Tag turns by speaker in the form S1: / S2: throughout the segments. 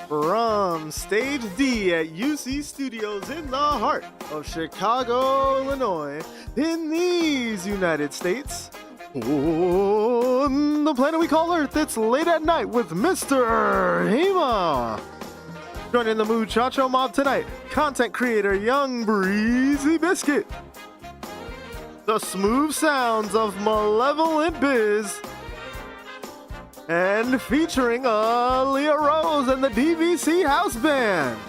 S1: From Stage D at UC Studios in the heart of Chicago, Illinois, in these United States, on the planet we call Earth, it's late at night with Mr. HEEMA. Joining the Muchacho Mob tonight, content creator Young Breezy Biscuit. The smooth sounds of Malevolent Biz. And featuring Leah Rose and the DVC House Band.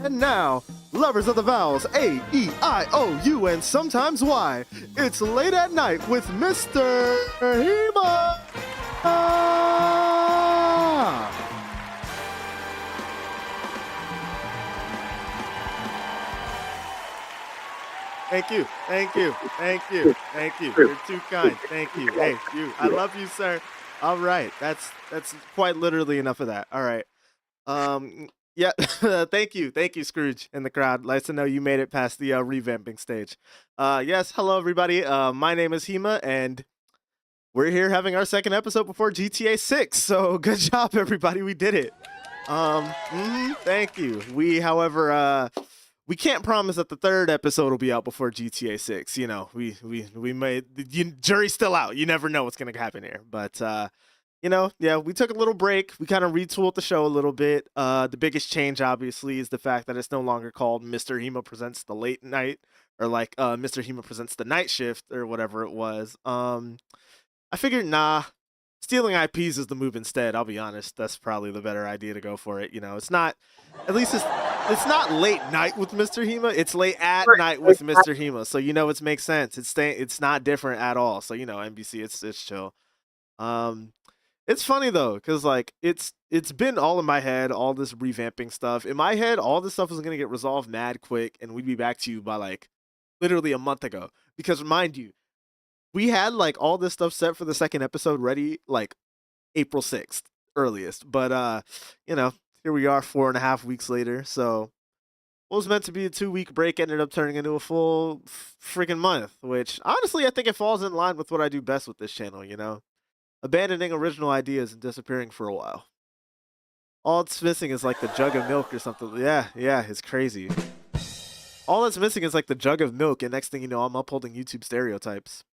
S1: And now, lovers of the vowels A, E, I, O, U, and sometimes Y, it's late at night with Mr. HEEMA. Thank you, thank you, thank you, thank you. You're too kind. Thank you. Hey, you. I love you, sir. All right, that's quite literally enough of that. All right. Yeah. Thank you, Scrooge in the crowd. Nice to know you made it past the revamping stage. Yes. Hello, everybody. My name is HEEMA, and we're here having our second episode before GTA 6. So good job, everybody. We did it. Thank you. However, we can't promise that the third episode will be out before GTA 6. You know, we made jury's still out. You never know what's gonna happen here. But you know, yeah, we took a little break. We kind of retooled the show a little bit. The biggest change, obviously, is the fact that it's no longer called Mr. HEEMA Presents the Late Night, or like Mr. HEEMA Presents the Night Shift, or whatever it was. I figured, stealing IPs is the move instead. I'll be honest. That's probably the better idea to go for it. You know, it's not, at least it's not late night with Mr. HEEMA. It's late at night with Mr. HEEMA. So, you know, it makes sense. It's not different at all. So, you know, NBC, it's chill. It's funny though, because like it's been all in my head, all this revamping stuff. In my head, all this stuff was gonna get resolved mad quick, and we'd be back to you by like literally a month ago. Because mind you, we had like all this stuff set for the second episode ready like April 6th earliest. But you know, here we are 4.5 weeks later. So what was meant to be a 2-week break ended up turning into a full freaking month, which honestly I think it falls in line with what I do best with this channel, you know? Abandoning original ideas and disappearing for a while. All it's missing is like the jug of milk or something. Yeah, it's crazy. All that's missing is like the jug of milk, and next thing you know, I'm upholding YouTube stereotypes.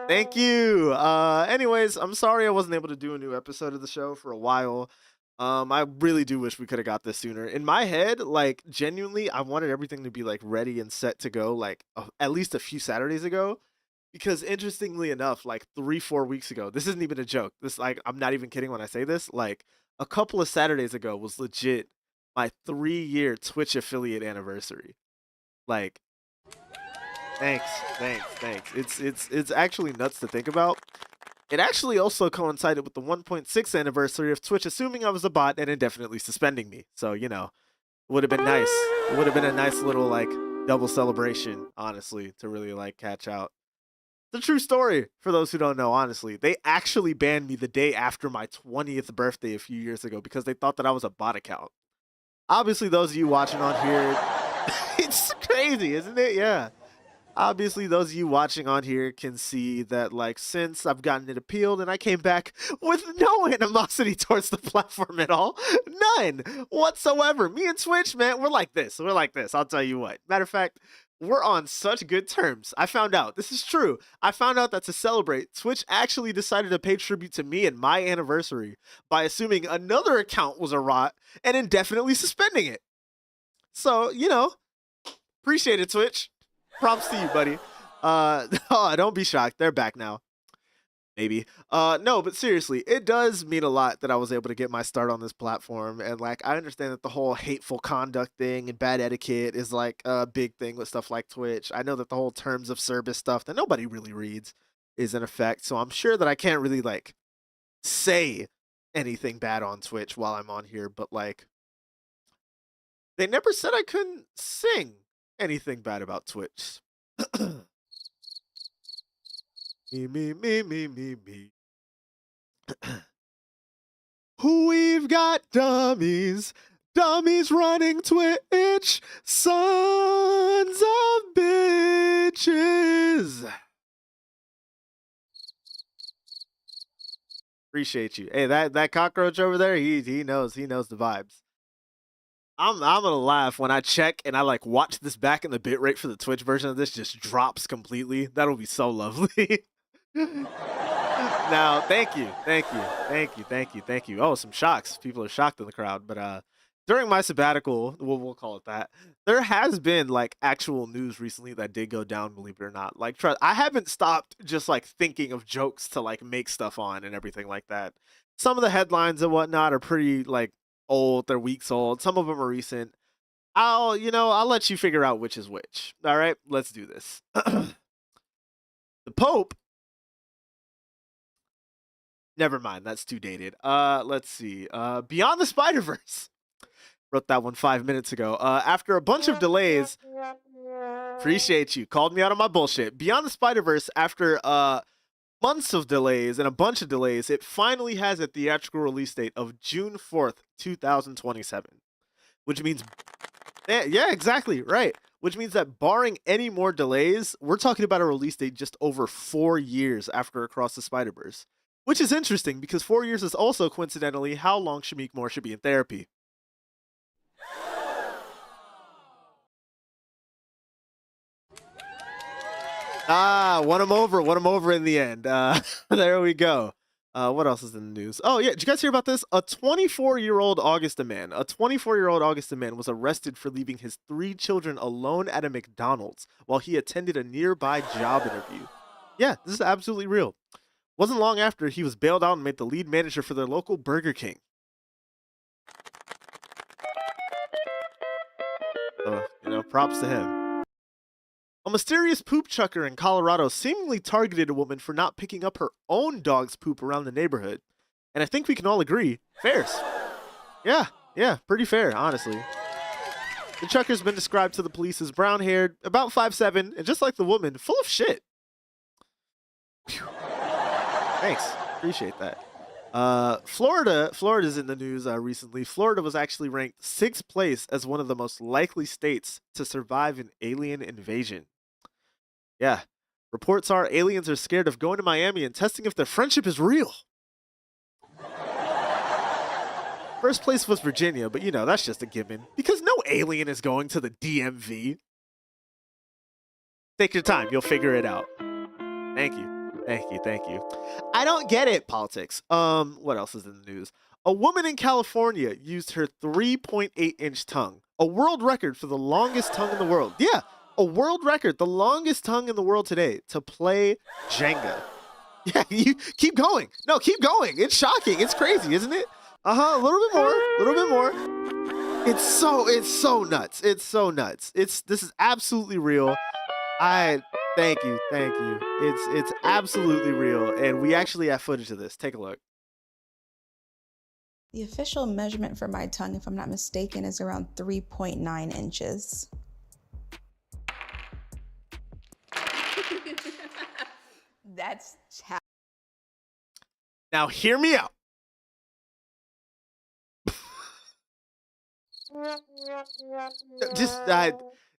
S1: Thank you. Anyways, I'm sorry I wasn't able to do a new episode of the show for a while. I really do wish we could have got this sooner. In my head, like genuinely, I wanted everything to be like ready and set to go like at least a few Saturdays ago. Because interestingly enough, like 3-4 weeks ago, this isn't even a joke. This, like, I'm not even kidding when I say this. Like a couple of Saturdays ago was legit my 3-year Twitch affiliate anniversary. Like, thanks. It's actually nuts to think about. It actually also coincided with the 1.6 anniversary of Twitch assuming I was a bot and indefinitely suspending me. So, you know, would have been nice. It would have been a nice little like double celebration, honestly, to really like catch out. The true story for those who don't know, honestly. They actually banned me the day after my 20th birthday a few years ago because they thought that I was a bot account. Obviously, those of you watching on here, it's crazy, isn't it? Yeah. Obviously, those of you watching on here can see that, like, since I've gotten it appealed and I came back with no animosity towards the platform at all. None whatsoever. Me and Twitch, man, we're like this. I'll tell you what. Matter of fact, we're on such good terms. I found out, this is true. I found out that to celebrate, Twitch actually decided to pay tribute to me and my anniversary by assuming another account was a rot and indefinitely suspending it. So, you know, appreciate it, Twitch. Props to you, buddy. Oh, don't be shocked. They're back now. Maybe. No, but seriously, it does mean a lot that I was able to get my start on this platform. And like, I understand that the whole hateful conduct thing and bad etiquette is like a big thing with stuff like Twitch. I know that the whole terms of service stuff that nobody really reads is in effect. So I'm sure that I can't really like say anything bad on Twitch while I'm on here. But like, they never said I couldn't sing anything bad about Twitch. Me. We've got dummies running Twitch, sons of bitches. Appreciate you. Hey, that cockroach over there, he knows the vibes. I'm gonna laugh when I check and I like watch this back and the bitrate for the Twitch version of this just drops completely. That'll be so lovely. Now, thank you. Oh, some shocks. People are shocked in the crowd, but during my sabbatical, we'll call it that, there has been like actual news recently that did go down, believe it or not. Like, trust, I haven't stopped just like thinking of jokes to like make stuff on and everything like that. Some of the headlines and whatnot are pretty like old, they're weeks old. Some of them are recent. I'll let you figure out which is which. All right, let's do this. The Pope. Never mind, that's too dated. Let's see. Beyond the Spider-Verse. Wrote that one 5 minutes ago. After a bunch of delays, appreciate you. Called me out on my bullshit. Beyond the Spider-Verse, after months of delays and a bunch of delays, it finally has a theatrical release date of June 4th, 2027. Which means, yeah, exactly, right. Which means that barring any more delays, we're talking about a release date just over 4 years after Across the Spider-Verse. Which is interesting because 4 years is also coincidentally how long Shamik Moore should be in therapy. Won him over in the end. There we go. What else is in the news? Oh, yeah, did you guys hear about this? A 24-year-old Augustin man was arrested for leaving his 3 children alone at a McDonald's while he attended a nearby job interview. Yeah, this is absolutely real. Wasn't long after he was bailed out and made the lead manager for their local Burger King. So, props to him. A mysterious poop chucker in Colorado seemingly targeted a woman for not picking up her own dog's poop around the neighborhood. And I think we can all agree, fairs. Yeah, pretty fair, honestly. The chucker's been described to the police as brown-haired, about 5'7", and just like the woman, full of shit. Whew. Thanks, appreciate that. Florida's in the news recently. Florida was actually ranked 6th place as one of the most likely states to survive an alien invasion. Yeah, reports are aliens are scared of going to Miami and testing if their friendship is real. First place was Virginia, but that's just a given because no alien is going to the DMV. Take your time, you'll figure it out. Thank you. I don't get it, politics. What else is in the news? A woman in California used her 3.8-inch tongue, a world record for the longest tongue in the world. Yeah, a world record, the longest tongue in the world today, to play Jenga. Yeah, you keep going. No, keep going. It's shocking. It's crazy, isn't it? A little bit more. It's so nuts. This is absolutely real. Thank you. It's absolutely real, and we actually have footage of this. Take a look.
S2: The official measurement for my tongue, if I'm not mistaken, is around 3.9 inches. That's
S1: now hear me out.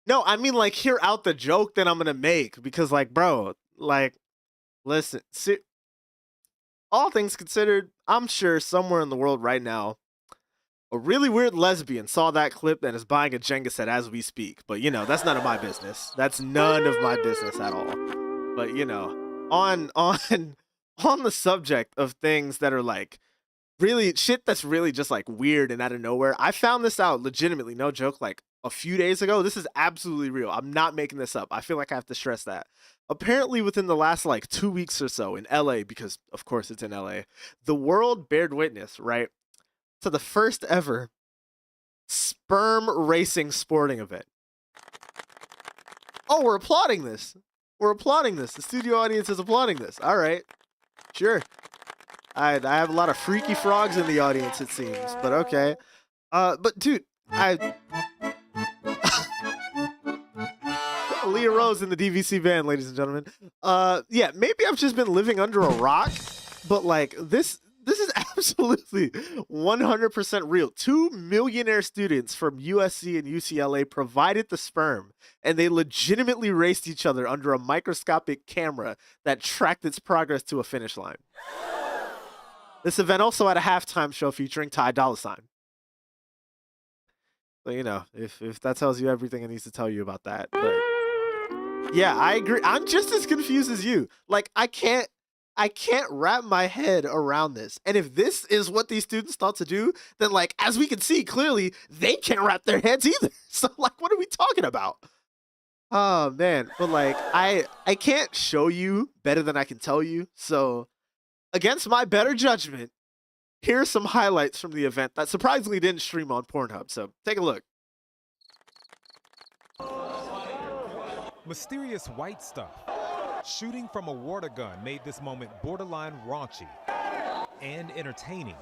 S1: No, I mean, like, hear out the joke that I'm gonna make because, like, bro, like, listen, all things considered, I'm sure somewhere in the world right now, a really weird lesbian saw that clip and is buying a Jenga set as we speak. But that's none of my business. That's none of my business at all. But on the subject of things that are like really shit that's really just like weird and out of nowhere, I found this out legitimately, no joke, like a few days ago. This is absolutely real. I'm not making this up. I feel like I have to stress that. Apparently within the last like 2 weeks or so in LA, because of course it's in LA, the world bared witness, right, to the first ever sperm racing sporting event. Oh, we're applauding this. The studio audience is applauding this. All right, sure. I have a lot of freaky frogs in the audience, it seems, but okay. But dude, Leah Rose in the DVC band, ladies and gentlemen. Yeah, maybe I've just been living under a rock, but like this is absolutely 100% real. 2 millionaire students from USC and UCLA provided the sperm, and they legitimately raced each other under a microscopic camera that tracked its progress to a finish line. This event also had a halftime show featuring Ty Dolla $ign. So, you know, if that tells you everything it needs to tell you about that. But yeah, I agree. I'm just as confused as you. Like, I can't wrap my head around this. And if this is what these students thought to do, then like as we can see clearly, they can't wrap their heads either. So like what are we talking about? Oh man, but like I can't show you better than I can tell you. So against my better judgment, here's some highlights from the event that surprisingly didn't stream on Pornhub. So take a look.
S3: Mysterious white stuff. Shooting from a water gun made this moment borderline raunchy and entertaining.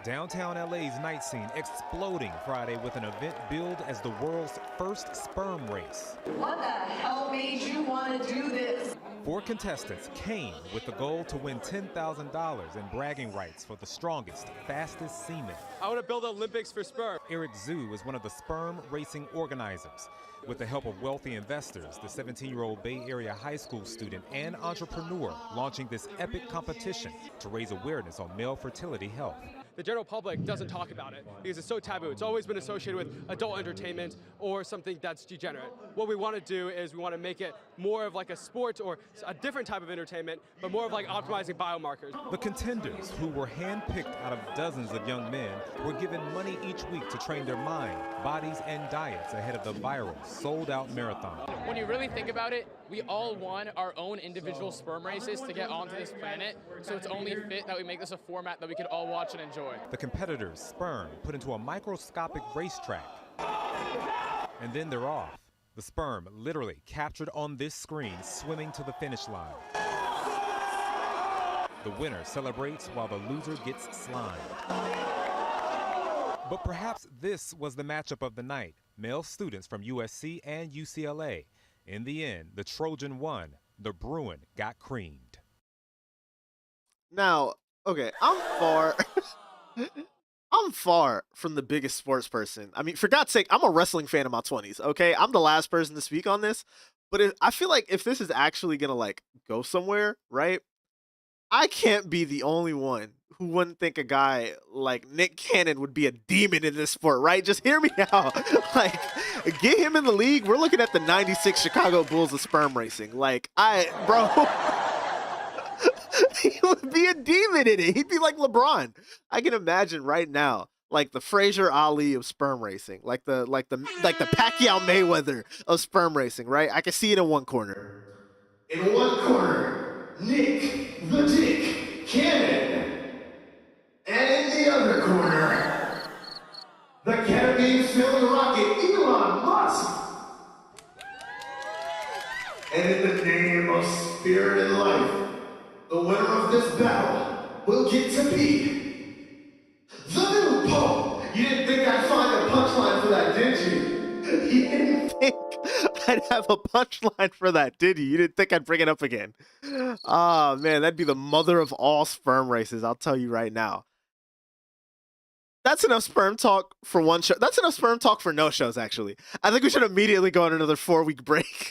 S3: Downtown LA's night scene exploding Friday with an event billed as the world's first sperm race.
S4: What the hell made you want to do this?
S3: 4 contestants came with the goal to win $10,000 in bragging rights for the strongest, fastest semen.
S5: I want to build Olympics for sperm.
S3: Eric Zhu is one of the sperm racing organizers. With the help of wealthy investors, the 17-year-old Bay Area high school student and entrepreneur launching this epic competition to raise awareness on male fertility health.
S5: The general public doesn't talk about it because it's so taboo. It's always been associated with adult entertainment or something that's degenerate. What we want to do is we want to make it more of like a sport or a different type of entertainment, but more of like optimizing biomarkers.
S3: The contenders, who were handpicked out of dozens of young men, were given money each week to train their mind, bodies, and diets ahead of the viral, sold-out marathon.
S6: When you really think about it, we all want our own individual sperm races to get onto this planet, so it's only fit that we make this a format that we could all watch and enjoy.
S3: The competitors' sperm put into a microscopic racetrack, and then they're off. The sperm literally captured on this screen, swimming to the finish line. The winner celebrates while the loser gets slimed. But perhaps this was the matchup of the night. Male students from USC and UCLA. In the end, the Trojan won. The Bruin got creamed.
S1: Now, okay, I'm far from the biggest sports person. I mean, for God's sake, I'm a wrestling fan in my 20s, okay? I'm the last person to speak on this. But I feel like if this is actually going to, like, go somewhere, right? I can't be the only one who wouldn't think a guy like Nick Cannon would be a demon in this sport, right? Just hear me out. Like, get him in the league. We're looking at the 96 Chicago Bulls of sperm racing. Like, bro, he would be a demon in it. He'd be like LeBron. I can imagine right now, like the Frazier Ali of sperm racing, like the Pacquiao Mayweather of sperm racing, right? I can see it in one corner.
S7: In one corner, Nick the Dick Cannon. And in the other corner, the ketamine-filled rocket Elon Musk. And in the name of spirit and life, the winner of this battle will get to be the new Pope. You didn't think I'd find a punchline for that, did you?
S1: You didn't think I'd have a punchline for that, did you? You didn't think I'd bring it up again. Oh, man, that'd be the mother of all sperm races, I'll tell you right now. That's enough sperm talk for one show. That's enough sperm talk for no shows, actually. I think we should immediately go on another 4-week break.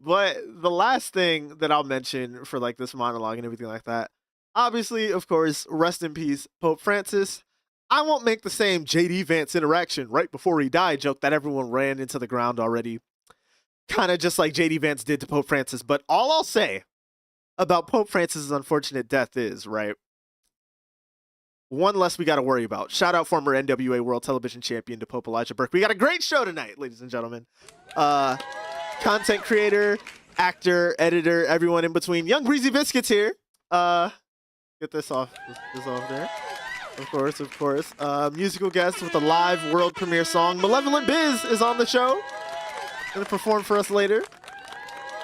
S1: But the last thing that I'll mention for like this monologue and everything like that, obviously, of course, rest in peace, Pope Francis. I won't make the same JD Vance interaction right before he died joke that everyone ran into the ground already. Kind of just like JD Vance did to Pope Francis. But all I'll say about Pope Francis's unfortunate death is, right, one less we got to worry about. Shout out former NWA World Television Champion to Pope Elijah Burke. We got a great show tonight, ladies and gentlemen. Content creator, actor, editor, everyone in between. Young Breezy Biscuits here. Get this off. This off there. Of course. Musical guest with a live world premiere song. Malevolent Biz is on the show. Gonna perform for us later.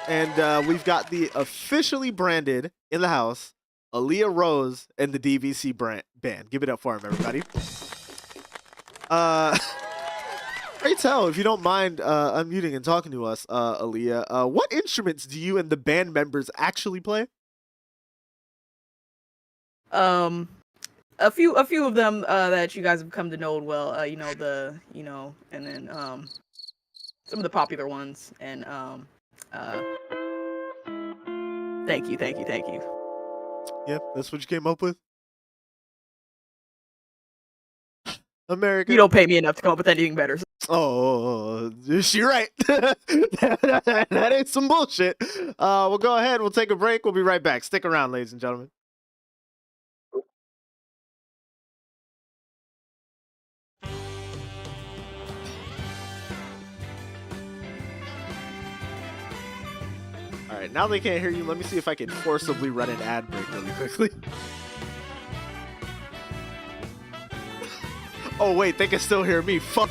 S1: And we've got the officially branded in the house Aaliyah Rose and the DVC band. Give it up for him, everybody. Pray tell, if you don't mind unmuting and talking to us, Aaliyah, what instruments do you and the band members actually play?
S8: A few of them that you guys have come to know well. And then some of the popular ones. And thank you.
S1: Yep, that's what you came up with.
S8: You
S1: America.
S8: don't pay me enough to come up with anything better.
S1: Oh, you're right. That ain't some bullshit. We'll go ahead. We'll take a break. We'll be right back. Stick around, ladies and gentlemen. All right, now they can't hear you. Let me see if I can forcibly run an ad break really quickly. Oh, wait, they can still hear me. Fuck.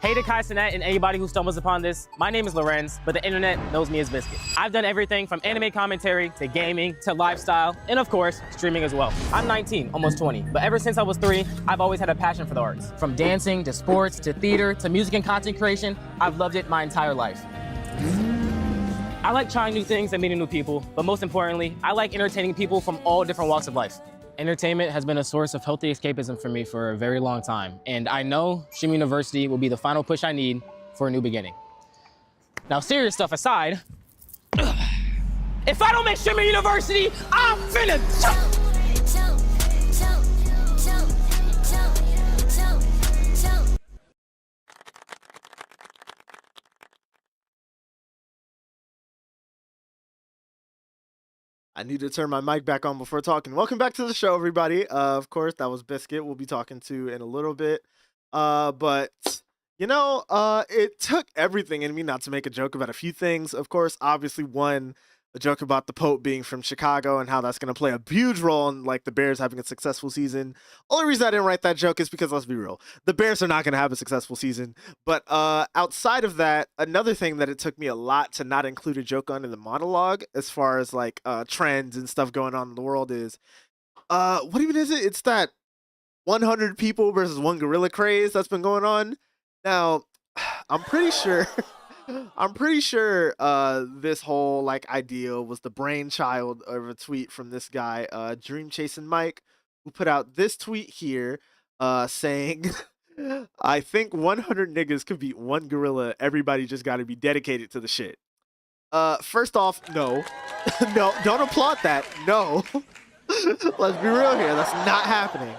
S9: Hey to Kai Cenat and anybody who stumbles upon this. My name is Lorenz, but the internet knows me as Biscuit. I've done everything from anime commentary to gaming to lifestyle and of course, streaming as well. I'm 19, almost 20, but ever since I was 3, I've always had a passion for the arts. From dancing to sports to theater to music and content creation, I've loved it my entire life. I like trying new things and meeting new people, but most importantly, I like entertaining people from all different walks of life. Entertainment has been a source of healthy escapism for me for a very long time, and I know Stream University will be the final push I need for a new beginning. Now, serious stuff aside, if I don't make Stream University, I'm finna jump!
S1: I need to turn my mic back on before talking. Welcome back to the show, everybody. Of course, that was Biscuit. We'll be talking to in a little bit. But it took everything in me not to make a joke about a few things. Of course, obviously, one, a joke about the Pope being from Chicago and how that's going to play a huge role in like the Bears having a successful season. Only reason I didn't write that joke is because, let's be real, the Bears are not going to have a successful season. But outside of that, another thing that it took me a lot to not include a joke on in the monologue, as far as like trends and stuff going on in the world, is what even is it? It's that 100 people versus one gorilla craze that's been going on. Now, I'm pretty sure this whole like idea was the brainchild of a tweet from this guy, Dream Chasing Mike, who put out this tweet here, saying, "I think 100 niggas could beat one gorilla. Everybody just got to be dedicated to the shit." First off, no, no, don't applaud that. No, let's be real here. That's not happening.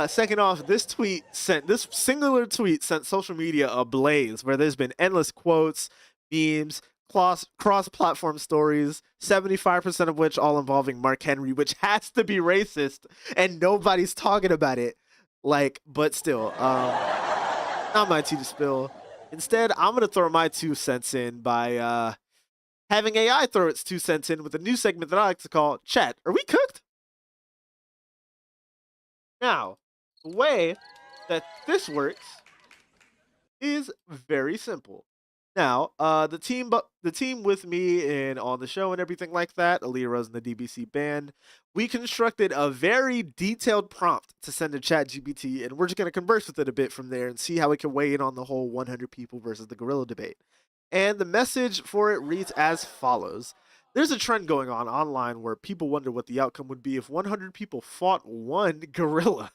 S1: Second off, this singular tweet sent social media ablaze, where there's been endless quotes, memes, cross-platform stories, 75% of which all involving Mark Henry, which has to be racist, and nobody's talking about it. Like, but still, not my tea to spill. Instead, I'm gonna throw my 2 cents in by having AI throw its 2 cents in with a new segment that I like to call Chat. Are we cooked? Now, the way that this works is very simple. Now, the team with me and on the show and everything like that, Aaliyah Rose and the DBC band, we constructed a very detailed prompt to send to ChatGPT, and we're just gonna converse with it a bit from there and see how it can weigh in on the whole 100 people versus the gorilla debate. And the message for it reads as follows. There's a trend going on online where people wonder what the outcome would be if 100 people fought one gorilla.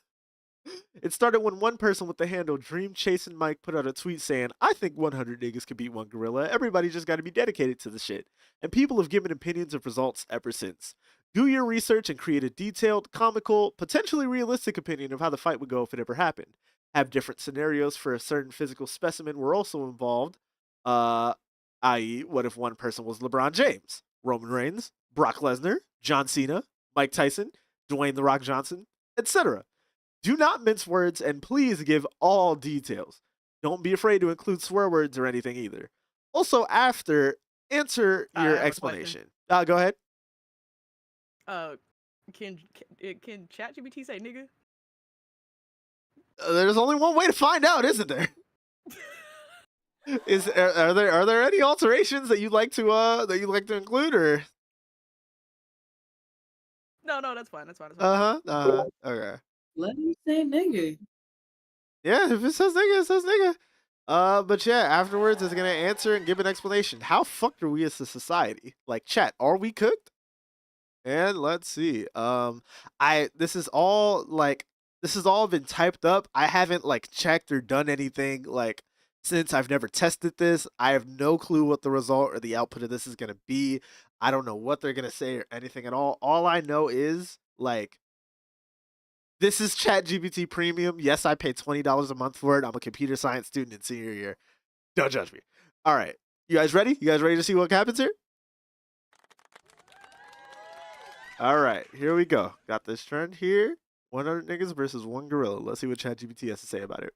S1: It started when one person with the handle Dream Chasing Mike put out a tweet saying, I think 100 niggas could beat one gorilla. Everybody just got to be dedicated to the shit. And people have given opinions of results ever since. Do your research and create a detailed, comical, potentially realistic opinion of how the fight would go if it ever happened. Have different scenarios for a certain physical specimen were also involved. Uh, i.e., what if one person was LeBron James, Roman Reigns, Brock Lesnar, John Cena, Mike Tyson, Dwayne The Rock Johnson, etc. Do not mince words and please give all details. Don't be afraid to include swear words or anything either. Also, after, answer your explanation. Go ahead.
S8: Can ChatGPT say nigga?
S1: There's only one way to find out, isn't there? Are there any alterations that you'd like to include, or?
S8: No, that's fine. That's fine.
S1: Okay.
S10: Let me say nigga.
S1: Yeah, if it says nigga, it says nigga. But yeah, afterwards it's gonna answer and give an explanation. How fucked are we as a society? Like, chat, are we cooked? And let's see. This is all been typed up. I haven't like checked or done anything like since I've never tested this. I have no clue what the result or the output of this is gonna be. I don't know what they're gonna say or anything at all. All I know is like this is ChatGPT Premium. Yes, I pay $20 a month for it. I'm a computer science student in senior year. Don't judge me. All right. You guys ready? You guys ready to see what happens here? All right. Here we go. Got this trend here. 100 niggas versus one gorilla. Let's see what ChatGPT has to say about it.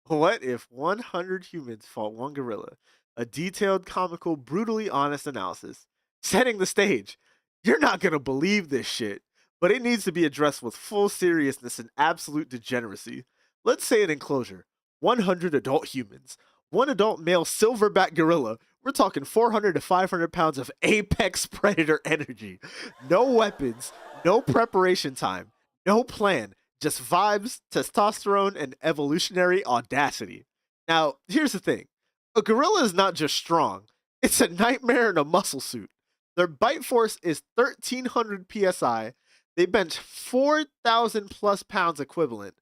S1: What if 100 humans fought one gorilla? A detailed, comical, brutally honest analysis. Setting the stage. You're not going to believe this shit, but it needs to be addressed with full seriousness and absolute degeneracy. Let's say an enclosure. 100 adult humans. One adult male silverback gorilla. We're talking 400 to 500 pounds of apex predator energy. No weapons, no preparation time, no plan. Just vibes, testosterone, and evolutionary audacity. Now, here's the thing. A gorilla is not just strong. It's a nightmare in a muscle suit. Their bite force is 1,300 psi. They bench 4,000 plus pounds equivalent.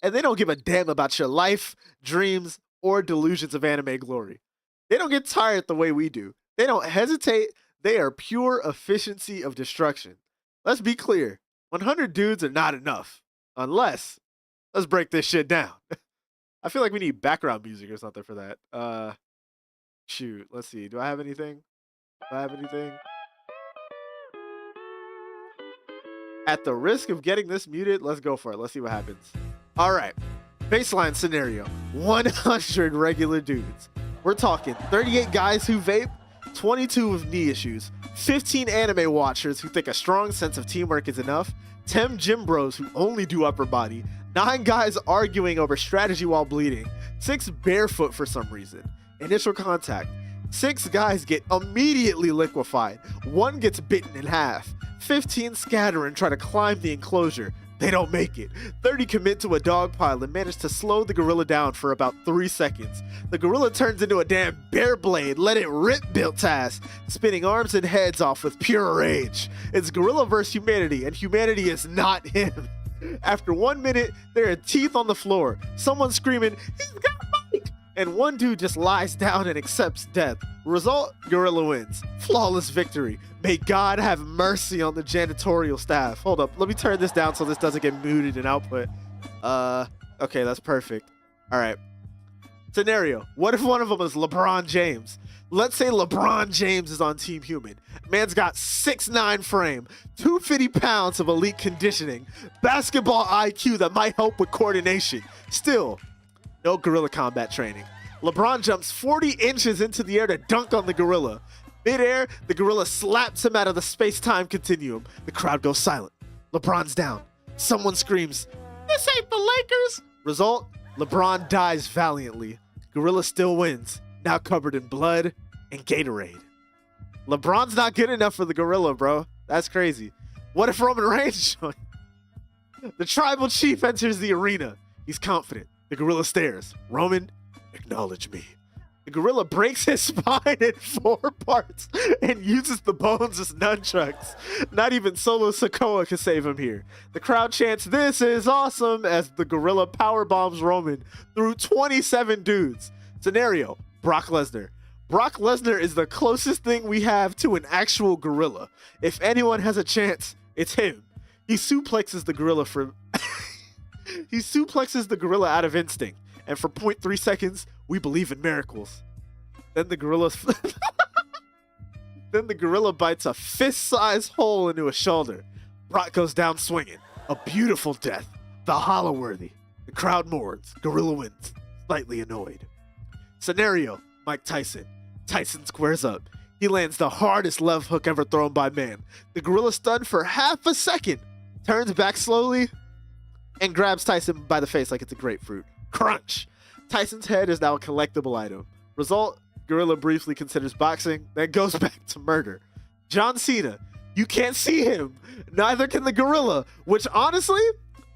S1: And they don't give a damn about your life, dreams, or delusions of anime glory. They don't get tired the way we do. They don't hesitate. They are pure efficiency of destruction. Let's be clear. 100 dudes are not enough. Unless, let's break this shit down. I feel like we need background music or something for that. Shoot, let's see. Do I have anything? At the risk of getting this muted, let's go for it. Let's see what happens. All right. Baseline scenario. 100 regular dudes. We're talking 38 guys who vape, 22 with knee issues, 15 anime watchers who think a strong sense of teamwork is enough, 10 gym bros who only do upper body, 9 guys arguing over strategy while bleeding, 6 barefoot for some reason. Initial contact. 6 guys get immediately liquefied. 1 gets bitten in half. 15 scatter and try to climb the enclosure. They don't make it. 30 commit to a dog pile and manage to slow the gorilla down for about 3 seconds. The gorilla turns into a damn bear blade, let it rip built ass, spinning arms and heads off with pure rage. It's gorilla versus humanity, and humanity is not him. After 1 minute, there are teeth on the floor, someone screaming, "He's got Mike!" And one dude just lies down and accepts death. Result, gorilla wins. Flawless victory. May God have mercy on the janitorial staff. Hold up, let me turn this down so this doesn't get muted in output. Okay, that's perfect. All right. Scenario, what if one of them is LeBron James? Let's say LeBron James is on Team Human. Man's got 6'9" frame, 250 pounds of elite conditioning, basketball IQ that might help with coordination. Still, no gorilla combat training. LeBron jumps 40 inches into the air to dunk on the gorilla. Mid-air, the gorilla slaps him out of the space-time continuum. The crowd goes silent. LeBron's down. Someone screams, "This ain't the Lakers!" Result, LeBron dies valiantly. Gorilla still wins, now covered in blood and Gatorade. LeBron's not good enough for the Gorilla, bro. That's crazy. What if Roman Reigns joined? The tribal chief enters the arena. He's confident. The Gorilla stares. Roman, acknowledge me. The Gorilla breaks his spine in 4 parts and uses the bones as nunchucks. Not even Solo Sikoa can save him here. The crowd chants, "This is awesome," as the Gorilla power bombs Roman through 27 dudes. Scenario, Brock Lesnar. Brock Lesnar is the closest thing we have to an actual gorilla. If anyone has a chance, it's him. He suplexes the gorilla out of instinct, and for 0.3 seconds, we believe in miracles. Then the gorilla bites a fist-sized hole into a shoulder. Brock goes down swinging. A beautiful death. The Hollow-worthy. The crowd mourns. Gorilla wins. Slightly annoyed. Scenario, Mike Tyson. Tyson squares up. He lands the hardest left hook ever thrown by man. The gorilla stunned for half a second, turns back slowly, and grabs Tyson by the face like it's a grapefruit. Crunch! Tyson's head is now a collectible item. Result, gorilla briefly considers boxing, then goes back to murder. John Cena. You can't see him. Neither can the gorilla, which honestly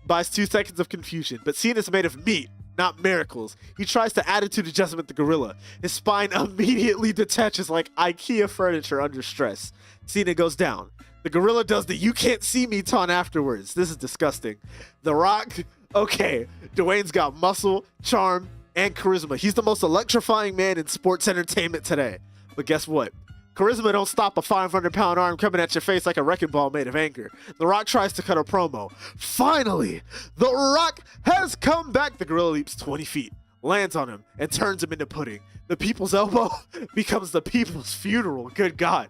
S1: buys 2 seconds of confusion. But Cena's made of meat, not miracles. He tries to attitude adjustment the gorilla. His spine immediately detaches like IKEA furniture under stress. Cena goes down. The gorilla does the "you can't see me" taunt afterwards. This is disgusting. The Rock. Okay, Dwayne's got muscle, charm, and charisma. He's the most electrifying man in sports entertainment today. But guess what? Charisma don't stop a 500-pound arm coming at your face like a wrecking ball made of anger. The Rock tries to cut a promo. Finally, The Rock has come back. The gorilla leaps 20 feet, lands on him, and turns him into pudding. The people's elbow becomes the people's funeral. Good God.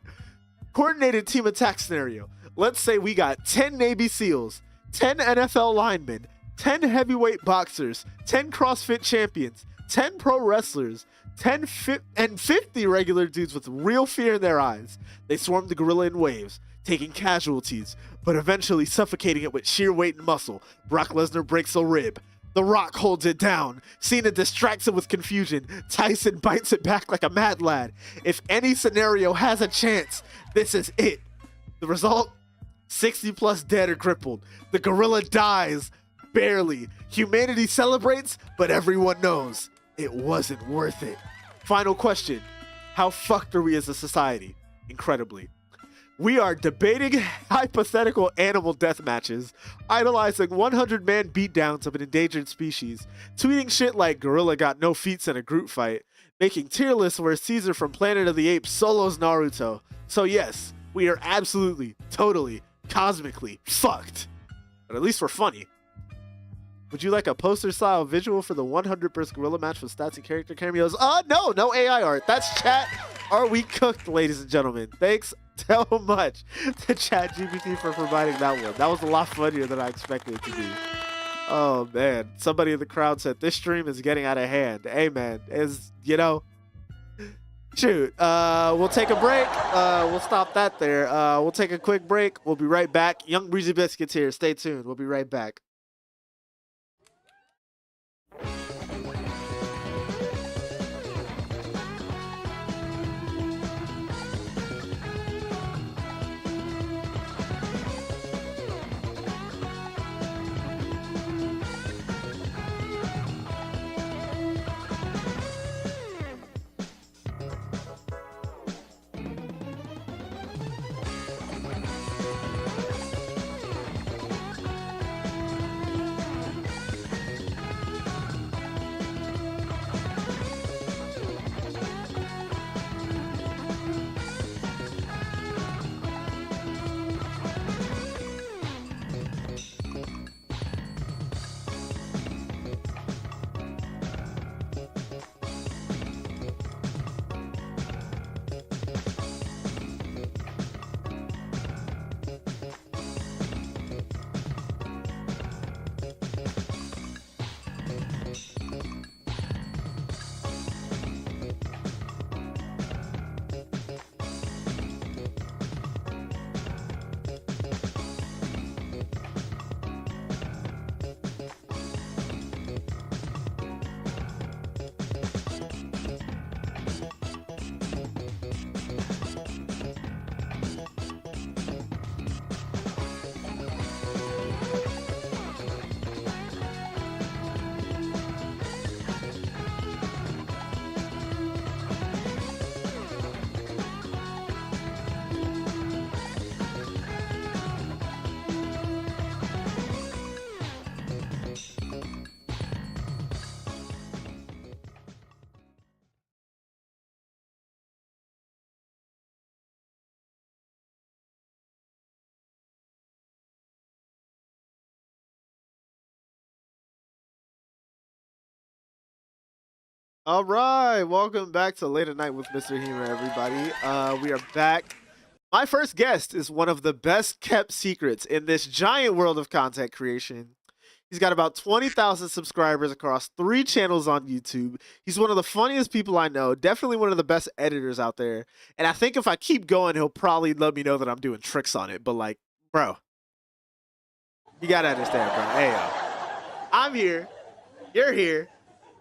S1: Coordinated team attack scenario. Let's say we got 10 Navy SEALs, 10 NFL linemen, 10 heavyweight boxers, 10 CrossFit champions, 10 pro wrestlers, 50 regular dudes with real fear in their eyes. They swarm the gorilla in waves, taking casualties, but eventually suffocating it with sheer weight and muscle. Brock Lesnar breaks a rib. The Rock holds it down. Cena distracts it with confusion. Tyson bites it back like a mad lad. If any scenario has a chance, this is it. The result? 60 plus dead or crippled. The gorilla dies. Barely. Humanity celebrates, but everyone knows it wasn't worth it. Final question. How fucked are we as a society? Incredibly. We are debating hypothetical animal death matches, idolizing 100-man beatdowns of an endangered species, tweeting shit like gorilla got no feats in a group fight, making tier lists where Caesar from Planet of the Apes solos Naruto. So yes, we are absolutely, totally, cosmically fucked. But at least we're funny. Would you like a poster-style visual for the 100-person gorilla match with stats and character cameos? No AI art. That's chat. Are we cooked, ladies and gentlemen? Thanks so much to ChatGPT for providing that one. That was a lot funnier than I expected it to be. Oh, man. Somebody in the crowd said, this stream is getting out of hand. Hey, man. Shoot. We'll take a break. We'll stop that there. We'll take a quick break. We'll be right back. Young Breezy Biscuits here. Stay tuned. We'll be right back. All right, welcome back to Late at Night with misterHEEMA, everybody. We are back. My first guest is one of the best kept secrets in this giant world of content creation. He's got about 20,000 subscribers across 3 channels on YouTube. He's one of the funniest people I know, definitely one of the best editors out there. And I think if I keep going, he'll probably let me know that I'm doing tricks on it. But like, bro, you gotta understand, bro. Hey, I'm here, you're here,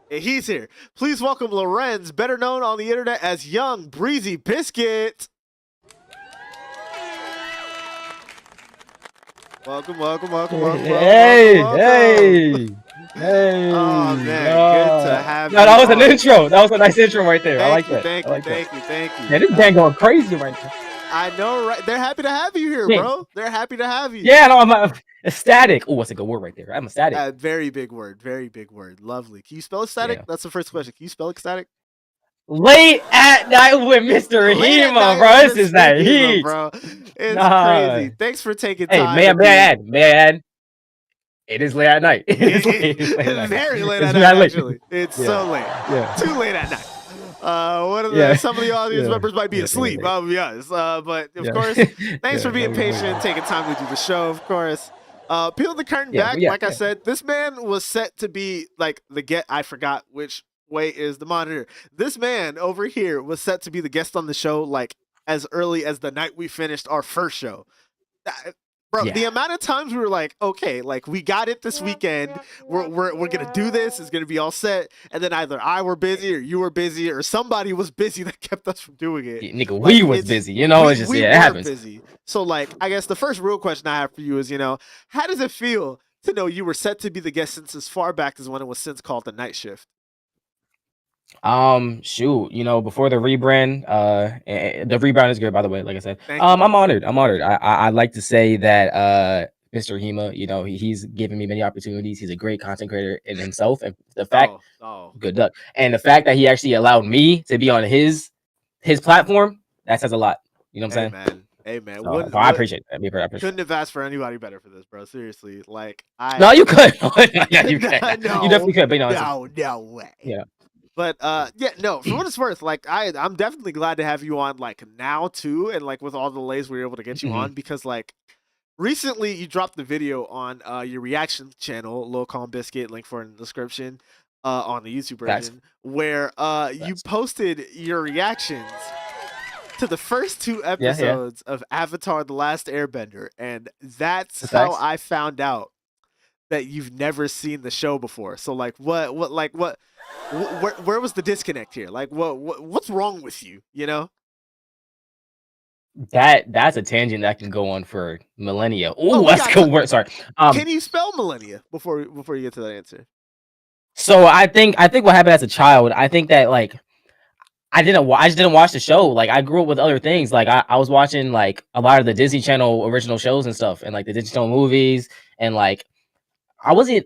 S1: and he's here. Please welcome Lorenz, better known on the internet as Young Breezy Biscuit. Welcome.
S11: Hey.
S1: Oh man, good to have you.
S11: No, that was an
S1: on.
S11: intro. That was a nice intro right there. I like that.
S1: Thank you.
S11: Man, this band going crazy right now.
S1: I know, right? They're happy to have you here, bro. They're happy to have you.
S11: Yeah, no, I'm ecstatic. Oh, what's a good word right there? I'm ecstatic.
S1: Very big word. Lovely. Can you spell ecstatic? Yeah. That's the first question. Can you spell ecstatic?
S8: Late at night with misterHEEMA, bro. This is that heat,
S1: bro. It's crazy. Thanks for taking time.
S11: Hey, may I add? It is late at night. It's
S1: very late at night, actually. It's so late.
S11: Yeah.
S1: Too late at night. Some of the audience members might be asleep, I'll be honest. But of course, thanks for being patient, taking time to do the show, of course. Peel the curtain back. Like I said, this man was set to be like I forgot which way is the monitor. This man over here was set to be the guest on the show like as early as the night we finished our first show. Bro, the amount of times we were like, okay, like we got it this weekend. We're gonna do this. It's gonna be all set. And then either I were busy or you were busy or somebody was busy that kept us from doing it.
S11: Yeah, nigga, like, we was busy. You know, it's just it happens.
S1: Busy. So like, I guess the first real question I have for you is, how does it feel to know you were set to be the guest since as far back as when it was since called the Night Shift?
S11: Shoot, before the rebrand, the rebrand is good, by the way, like I said. I'm honored. I'd like to say that misterHEEMA, he's given me many opportunities. He's a great content creator in himself, and the fact good luck. And the fact that he actually allowed me to be on his platform, that says a lot. You know what I'm saying?
S1: Hey man,
S11: so I appreciate that. I appreciate
S1: couldn't have asked for anybody better for this, bro. Seriously, like
S11: No, you could. Yeah, you could.
S1: No,
S11: you definitely could. But
S1: no way.
S11: Yeah.
S1: But no, for what it's worth, like I'm definitely glad to have you on like now too, and like with all the delays we were able to get you on, because like recently you dropped the video on your reaction channel, Lil Calm Biscuit, link for it in the description, on the YouTube version, where you posted your reactions to the first 2 episodes of Avatar: The Last Airbender, and that's how I found out that you've never seen the show before. So like what where was the disconnect here? Like what's wrong with you,
S11: That's a tangent that can go on for millennia. Oh, that's a good word. Sorry.
S1: Can you spell millennia before you get to that answer?
S11: So I think what happened as a child, I think that like I just didn't watch the show. Like I grew up with other things. Like I was watching like a lot of the Disney Channel original shows and stuff, and like the Disney Channel movies, and like I wasn't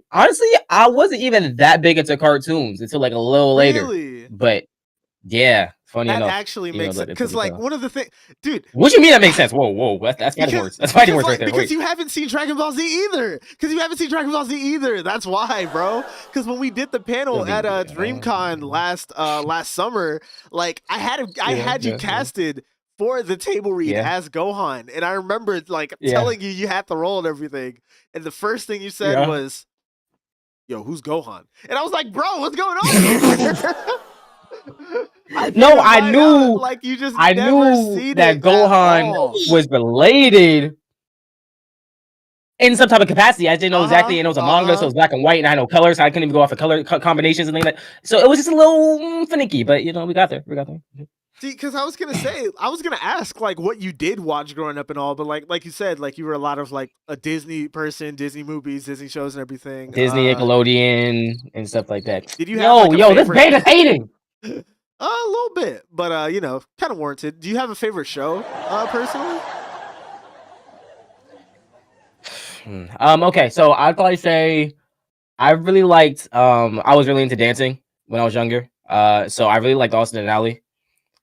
S11: even that big into cartoons until like a little later. But yeah, funny enough.
S1: That actually makes sense, because like one of the things, dude.
S11: What you mean that makes sense? Whoa, that's fighting words. That's fighting words right there.
S1: Because you haven't seen Dragon Ball Z either. That's why, bro. Because when we did the panel at DreamCon last summer, like I had you casted for the table read as Gohan, and I remember like telling you had the role and everything, and the first thing you said was, "Yo, who's Gohan?" And I was like, "Bro, what's going on?"
S11: I knew
S1: like you just
S11: I knew that Gohan was related in some type of capacity. I didn't know exactly, and it was a manga, so it was black and white, and I had no colors, so I couldn't even go off of color combinations and things like that. So it was just a little finicky, but we got there.
S1: See, because I was gonna ask like what you did watch growing up and all, but like you said, like you were a lot of like a Disney person, Disney movies, Disney shows, and everything.
S11: Disney, Nickelodeon, and stuff like that.
S1: Did you have
S11: this band is hating?
S1: A little bit, but kind of warranted. Do you have a favorite show, personally?
S11: Okay, so I'd probably say I really liked. I was really into dancing when I was younger. So I really liked Austin and Ally.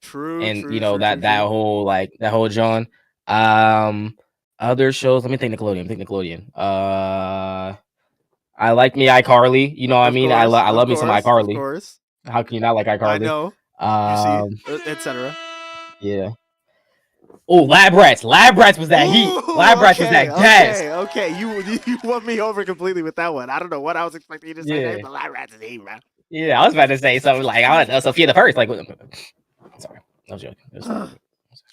S1: True.
S11: That whole John. Other shows. Let me think. Nickelodeon. I like me iCarly. You know what I mean? I love me some iCarly.
S1: Of course.
S11: How can you not like
S1: I
S11: iCarly?
S1: know.
S11: Um,
S1: Etc.
S11: yeah. Oh, Lab Rats. Lab Rats was that heat.
S1: Ooh,
S11: Lab Rats was
S1: okay,
S11: that gas.
S1: okay. You won me over completely with that one. I don't know what I was expecting you to say
S11: Yeah.
S1: next, but Lab Rats is heat, man.
S11: Yeah, I was about to say something like, I don't know, Sophia the First. Like, sorry, I was joking.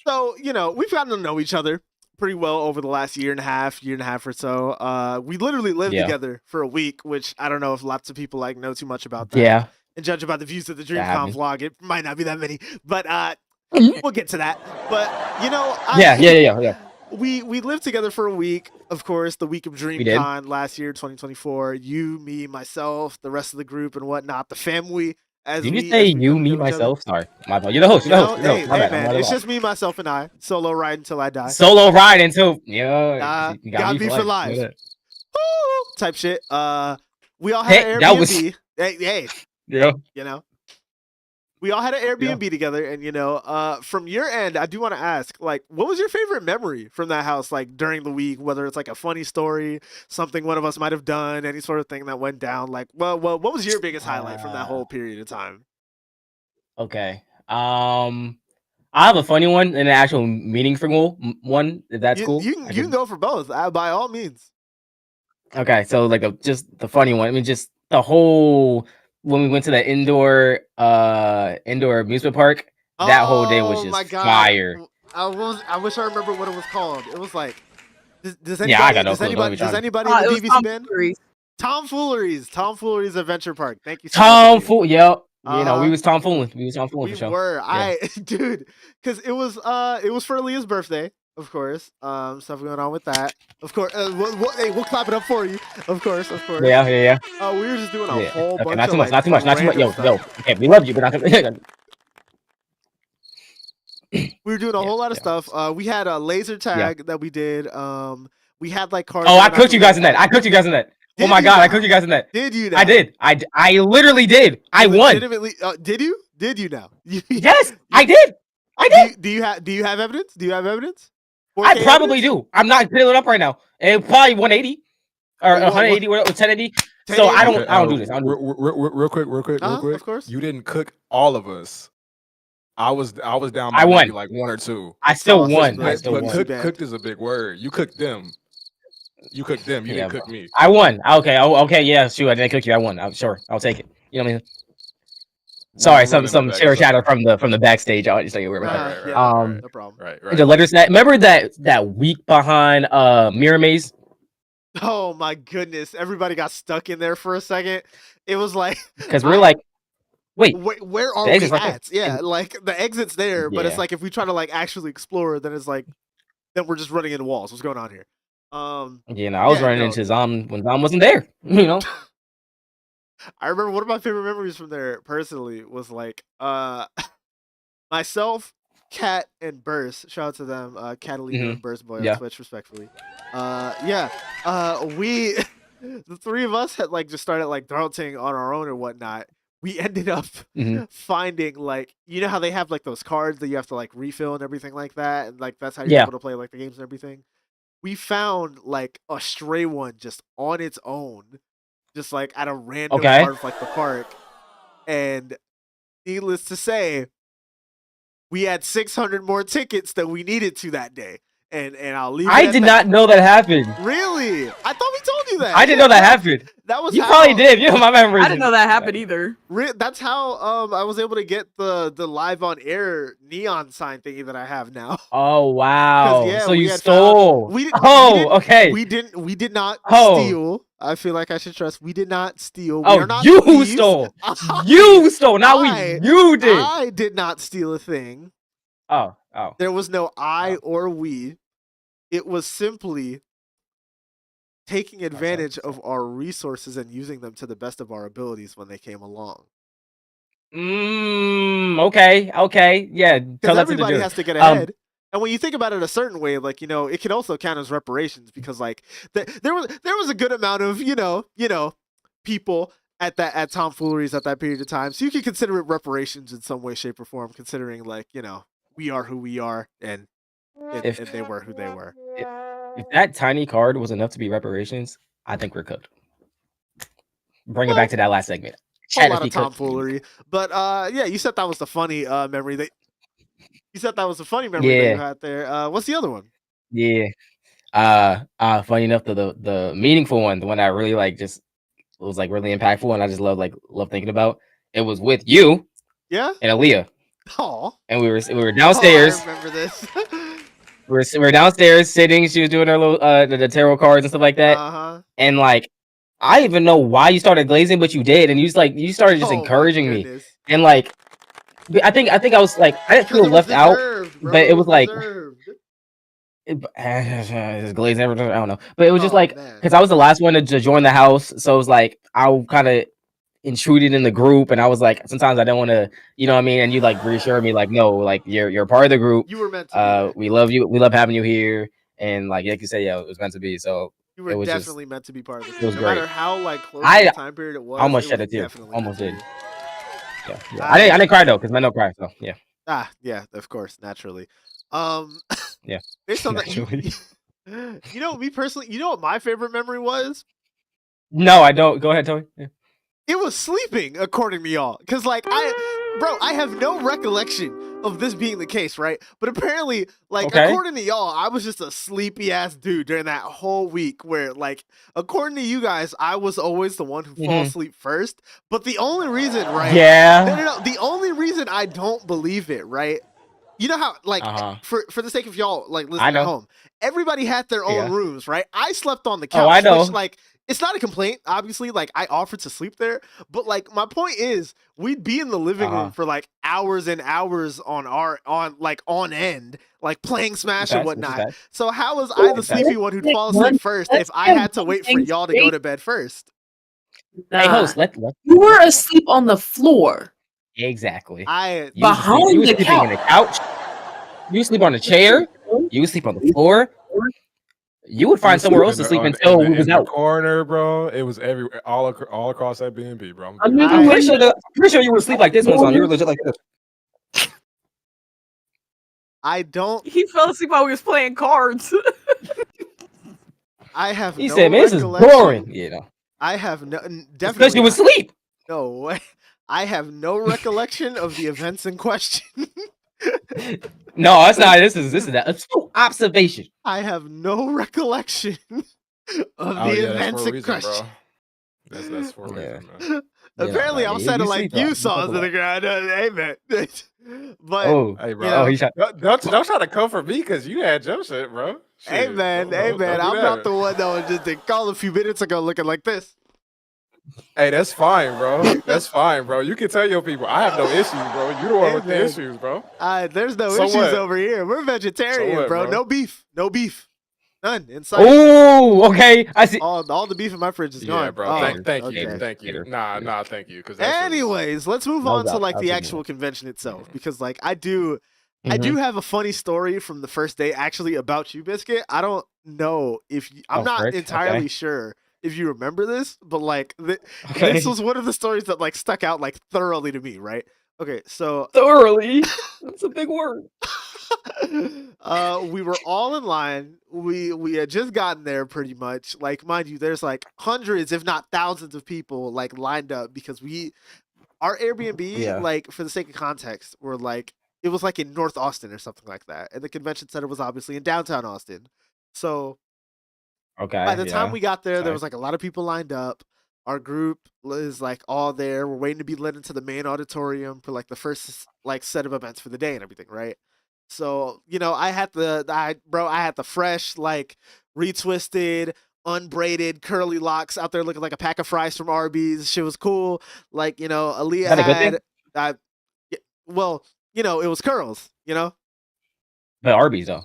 S1: So, we've gotten to know each other pretty well over the last year and a half or so. We literally lived
S11: Yeah.
S1: together for a week, which I don't know if lots of people know too much about that.
S11: Yeah.
S1: And judge about the views of the DreamCon
S11: happened.
S1: vlog, it might not be that many, but we'll get to that. But
S11: Yeah.
S1: We lived together for a week, of course, the week of DreamCon last year, 2024. You, me, myself, the rest of the group and whatnot, the family.
S11: Did you say you, me, myself? Sorry, my fault. You're the host.
S1: Hey,
S11: My bad.
S1: man, it's just me, myself, and I. Solo ride until I die.
S11: Solo ride until you
S1: gotta be for life. Woo! Type shit. We all had an Airbnb.
S11: That was
S1: hey.
S11: Yeah.
S1: We all had an Airbnb together, and from your end, I do want to ask, like, what was your favorite memory from that house, like during the week? Whether it's like a funny story, something one of us might have done, any sort of thing that went down. Like, well, what was your biggest highlight from that whole period of time?
S11: Okay. I have a funny one and an actual meaningful one. If that's cool,
S1: you can go for both. By all means.
S11: Okay, so like just the funny one. I mean, just the whole when we went to the indoor amusement park. That whole day was just fire.
S1: I wish I remember what it was called. It was like, does anybody?
S11: Yeah, I got no
S1: does
S11: clue.
S1: anybody in the DVC band? Tomfooleries Adventure Park. Thank you so much.
S11: Tomfool. Yep. We was tomfooling. We for sure.
S1: Were.
S11: Yeah.
S1: Dude, because it was for Aaliyah's birthday, of course. Stuff going on with that. Of course. We'll clap it up for you. Of course.
S11: Yeah.
S1: We were just doing a whole bunch
S11: not
S1: of
S11: too much,
S1: like,
S11: not too much. Yo.
S1: stuff.
S11: Okay, we love you, but not too
S1: We were doing a whole lot of stuff. We had a laser tag that we did. We had like cards.
S11: Oh, I cooked you guys in that. Oh my god, I cooked you guys in that.
S1: Did you now?
S11: I did. I literally did. I won.
S1: Legitimately, did you? Did you now?
S11: Yes, I did.
S1: Do you have evidence? Do you have evidence?
S11: I probably do. I'm not putting it up right now. It probably 180 or 180 or 1080. So I don't do this.
S12: Real quick.
S1: Of course.
S12: You didn't cook all of us. I was down by
S11: I won.
S12: maybe like one or two.
S11: I still won.
S12: Cooked is a big word. You cooked them. You didn't cook me.
S11: I won. Okay. Yeah, shoot. I didn't cook you. I won. Sure. I'll take it. You know what I mean? Sorry, some chitter chatter from the backstage. I'll just tell you where we're
S1: no problem.
S12: Right.
S11: The letters that remember that week behind Mirror Maze.
S1: Oh my goodness! Everybody got stuck in there for a second. It was like
S11: because we're like, wait,
S1: where are we at? Yeah, like the exit's there, but it's like if we try to like actually explore, then it's like then we're just running into walls. What's going on here?
S11: I was running into Zom when Zom wasn't there.
S1: I remember one of my favorite memories from there personally was like myself, Cat, and Burst. Shout out to them, Catalina and Burst Boy on Twitch, respectfully. We the three of us had like just started like throwing on our own or whatnot. We ended up finding like how they have like those cards that you have to like refill and everything like that, and like that's how you're able to play like the games and everything. We found like a stray one just on its own, just like at a random part of like the park, and needless to say, we had 600 more tickets than we needed to that day. And I'll leave.
S11: I did not know that happened.
S1: Really? I thought we told you that.
S11: I didn't know that happened.
S1: That was
S11: you probably did. My memory.
S8: I didn't know that happened either.
S1: That's how I was able to get the live on air neon sign thingy that I have now.
S11: Oh wow!
S1: Yeah,
S11: so you stole. Okay.
S1: We did not steal. I feel like I should trust. We did not steal. We are not
S11: you
S1: thieves.
S11: stole. You stole, not we. You did.
S1: I did not steal a thing.
S11: Oh.
S1: There was no I or we. It was simply taking advantage of our resources and using them to the best of our abilities when they came along.
S11: Okay. Yeah.
S1: Because everybody has to get ahead. And when you think about it a certain way, like, it can also count as reparations because like there was a good amount of, people at Tomfooleries at that period of time. So you can consider it reparations in some way, shape, or form, considering like, we are who we are and they were who they were.
S11: If that tiny card was enough to be reparations, I think we're cooked. Bring it back to that last segment. chat
S1: lot
S11: if
S1: of
S11: he could.
S1: tomfoolery. But yeah, you said that was the funny memory that you said that was the funny memory that you
S11: Yeah,
S1: had there. What's the other one?
S11: yeah. Funny enough, the meaningful one, the one that really like just was like really impactful, and I just love thinking about. It was with you
S1: Yeah.
S11: and Aaliyah,
S1: Oh.
S11: and we were
S1: Oh, I
S11: downstairs.
S1: remember this.
S11: We were downstairs sitting. She was doing her little the tarot cards and stuff like that.
S1: Uh-huh.
S11: And like, I even know why you started glazing, but you did, and you started just
S1: Oh my
S11: encouraging me.
S1: goodness.
S11: And like, I think I was like, I didn't
S1: Because
S11: feel
S1: it was
S11: left out,
S1: deserved, bro.
S11: but it
S1: It
S11: was
S1: was
S11: like
S1: deserved.
S11: it's glazing everything. I don't know, but it was just
S1: Oh
S11: like
S1: man.
S11: because I was the last one to join the house, so it was like I kind of intruded in the group, and I was like, sometimes I don't want to, you know what I mean? And you like reassure me, like, no, like you're a part of the group.
S1: You were meant to be there.
S11: We love you. We love having you here, and like you said, yeah, it was meant to be. So
S1: You
S11: it
S1: were
S11: was just,
S1: definitely meant to be part of the
S11: it
S1: group.
S11: was
S1: No
S11: great.
S1: matter how like close to
S11: I
S1: the time period it was,
S11: almost
S1: it
S11: shed
S1: was
S11: a tear.
S1: definitely
S11: Almost
S1: meant to
S11: did.
S1: be.
S11: Yeah. I didn't cry though, because I know cry. So yeah.
S1: Yeah, of course, naturally.
S11: Yeah.
S1: Based on that,
S11: Naturally.
S1: you know, me personally, you know what my favorite memory was?
S11: No, I don't. Go ahead, Tony. Yeah.
S1: It was sleeping, according to y'all. Cause like I have no recollection of this being the case, right? But apparently, like
S11: Okay.
S1: according to y'all, I was just a sleepy ass dude during that whole week. Where like according to you guys, I was always the one who fall asleep first. But the only reason, right?
S11: Yeah.
S1: No. The only reason I don't believe it, right? You know how, like, for the sake of y'all, like,
S11: I
S1: listening at
S11: know.
S1: home, everybody had their own
S11: Yeah.
S1: rooms, right? I slept on the
S11: Oh, I
S1: couch,
S11: know.
S1: which, like, it's not a complaint, obviously. Like, I offered to sleep there, but, like, my point is, we'd be in the living room for, like, hours and hours on end, like, playing Smash and whatnot. So how was I the sleepy one who'd fall asleep first if I had to wait for y'all to go to bed first?
S11: Hey, host, let
S10: You were asleep on the floor.
S11: exactly.
S1: I
S11: You was
S10: Behind
S11: you was
S10: the
S11: sleeping in the couch. You sleep on the chair. You sleep on the floor. You would
S12: You
S11: find
S12: was
S11: somewhere else
S12: sleeping
S11: to sleep
S12: in
S11: until we was
S12: the
S11: out.
S12: corner, bro. It was everywhere, all across that B&B, bro.
S10: I mean,
S11: I'm pretty sure you would sleep like this one time. You were legit like this.
S1: I don't.
S8: He fell asleep while we was playing cards.
S1: I have
S11: He
S1: no
S11: said, "Man, this is
S1: recollection.
S11: boring." You know,
S1: I have no
S11: because
S1: definitely
S11: you would
S1: not.
S11: sleep.
S1: No way. I have no recollection of the events in question.
S11: No, that's not. This is that. It's observation.
S1: I have no recollection of
S12: Oh
S1: the
S12: yeah, that's
S1: events
S12: for a
S1: in
S12: reason,
S1: question.
S12: bro. That's for a reason, man.
S11: You know,
S1: Apparently, I'm
S11: you
S1: sounding
S11: sleep,
S1: like you
S11: you
S1: saw
S11: talk
S1: us
S11: a
S1: in the
S11: lot.
S1: ground. Hey, man. But,
S11: Oh,
S12: Hey, bro.
S1: you know,
S11: oh, he shot.
S12: Don't try to come for me because you had jump shit, bro.
S1: hey,
S12: Shit.
S1: man.
S12: Don't
S1: Hey,
S12: do
S1: man. I'm not
S12: that.
S1: the one that was just a call a few minutes ago looking like this.
S12: Hey, that's fine, bro. That's fine, bro. You can tell your people I have no issues, bro. You the one
S1: Hey,
S12: with the
S1: man.
S12: issues, bro.
S1: There's no
S12: So
S1: issues
S12: what?
S1: over here. We're vegetarian,
S12: So what,
S1: bro.
S12: bro?
S1: No beef. No beef. None inside.
S11: Oh, okay. I see.
S1: All the beef in my fridge is
S12: Yeah,
S1: gone.
S12: bro.
S1: Oh,
S12: Thank you.
S1: okay.
S12: Thank you.
S11: Hater.
S12: Nah, thank you. Because that's
S1: Anyways, let's move
S11: That was
S1: on to
S11: out.
S1: like
S11: That
S1: the
S11: was a good
S1: actual
S11: one.
S1: convention itself because like I do have a funny story from the first day actually about you, Biscuit. I don't know if I'm not
S11: frick.
S1: entirely
S11: Okay.
S1: sure if you remember this, but like
S11: Okay.
S1: this was one of the stories that like stuck out like thoroughly to me, right? Okay, so
S11: Thoroughly. That's a big word.
S1: we were all in line. We had just gotten there pretty much. Like, mind you, there's like hundreds, if not thousands of people like lined up because our Airbnb,
S11: Yeah.
S1: like for the sake of context, were like it was like in North Austin or something like that. And the convention center was obviously in downtown Austin. So
S11: Okay.
S1: by the time
S11: yeah.
S1: we got there, there
S11: Okay.
S1: was like a lot of people lined up. Our group is like all there. We're waiting to be led into the main auditorium for like the first like set of events for the day and everything, right? So, you know, I had the fresh, like retwisted, unbraided, curly locks out there looking like a pack of fries from Arby's. Shit was cool. Like, you know, Aaliyah
S11: Is that a good thing?
S1: had well, you know, it was curls, you know?
S11: But Arby's though.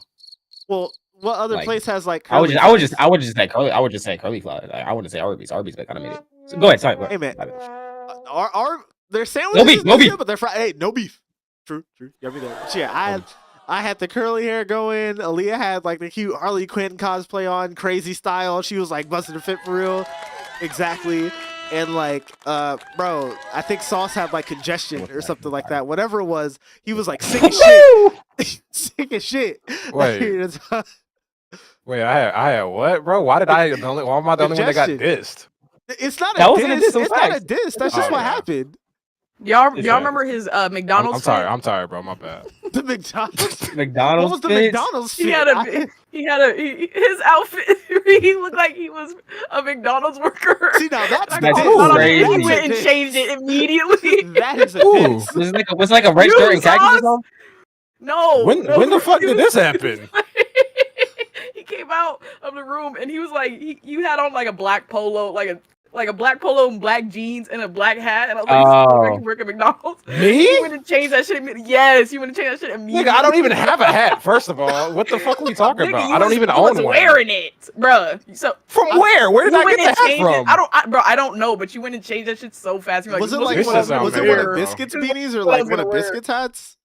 S1: Well, what other
S11: Like,
S1: place has like
S11: I would
S1: curly
S11: just say curly. I would just say curly fly. Like, I wouldn't say Arby's. Arby's kind of made it. So go ahead. Sorry. Go
S1: Hey
S11: ahead.
S1: man,
S11: My bad.
S1: our their sandwiches
S11: beef,
S1: is
S11: no
S1: good,
S11: beef.
S1: but they're fried. Hey, no beef. True. Got me there. But yeah, I had the curly hair going. Aaliyah had like the cute Harley Quinn cosplay on, crazy style. She was like busting a fit for real. Exactly. And like, bro, I think Sauce had like congestion or something like that. Whatever it was, he was like sick as shit. Sick as shit.
S12: Wait, I had what, bro? Why am I the only one that got
S1: Congestion.
S12: dissed?
S1: It's not
S11: That
S1: a
S11: wasn't a
S1: diss.
S11: diss, it was
S1: It's not a
S11: facts.
S1: diss. That's just
S12: Oh,
S1: what
S12: yeah.
S1: happened.
S8: Y'all
S11: Yeah.
S8: remember his
S12: I'm
S8: McDonald's
S12: tired.
S8: fit?
S12: I'm tired, bro. My bad.
S1: The McDonald's. What
S11: McDonald's
S1: was the
S11: fit?
S1: McDonald's
S8: He
S1: fit?
S8: had his outfit. He looked like he was a McDonald's worker.
S1: See, now that's
S8: I
S1: the
S8: called
S1: diss.
S8: him out on it,
S11: crazy.
S8: and he
S1: That's a
S8: went and
S1: diss.
S8: changed it immediately.
S1: That is a
S12: Ooh.
S1: diss.
S11: Was it like a red shirt and khakis or
S8: Sauce?
S11: something?
S8: No.
S12: When the fuck did this happen?
S8: He came out of the room and he was like, you had on like a black polo, like a black polo and black jeans and a black hat, and I was like,
S11: Oh.
S8: you work at McDonald's.
S12: Me?
S8: You went and changed that shit. Yes, you went and changed that shit immediately.
S12: Nigga, I don't even have a hat. First of all, what the fuck are we talking
S8: Nigga,
S12: about?
S8: you
S12: I don't
S8: was-
S12: even
S8: you
S12: own
S8: was
S12: one.
S8: wearing it, bruh. So
S12: From where? Where did
S8: you
S12: I
S8: went
S12: get
S8: and
S12: the hat
S8: changed it.
S12: from?
S8: I don't know, but you went and changed that shit so fast. You're like,
S1: Was it
S8: this
S1: like
S12: This
S8: what I
S12: is
S8: gonna
S1: was it one
S8: wear.
S1: of Biscuit's beanies or
S8: What I
S1: like
S8: was
S1: one of
S8: gonna wear.
S1: Biscuit's hats?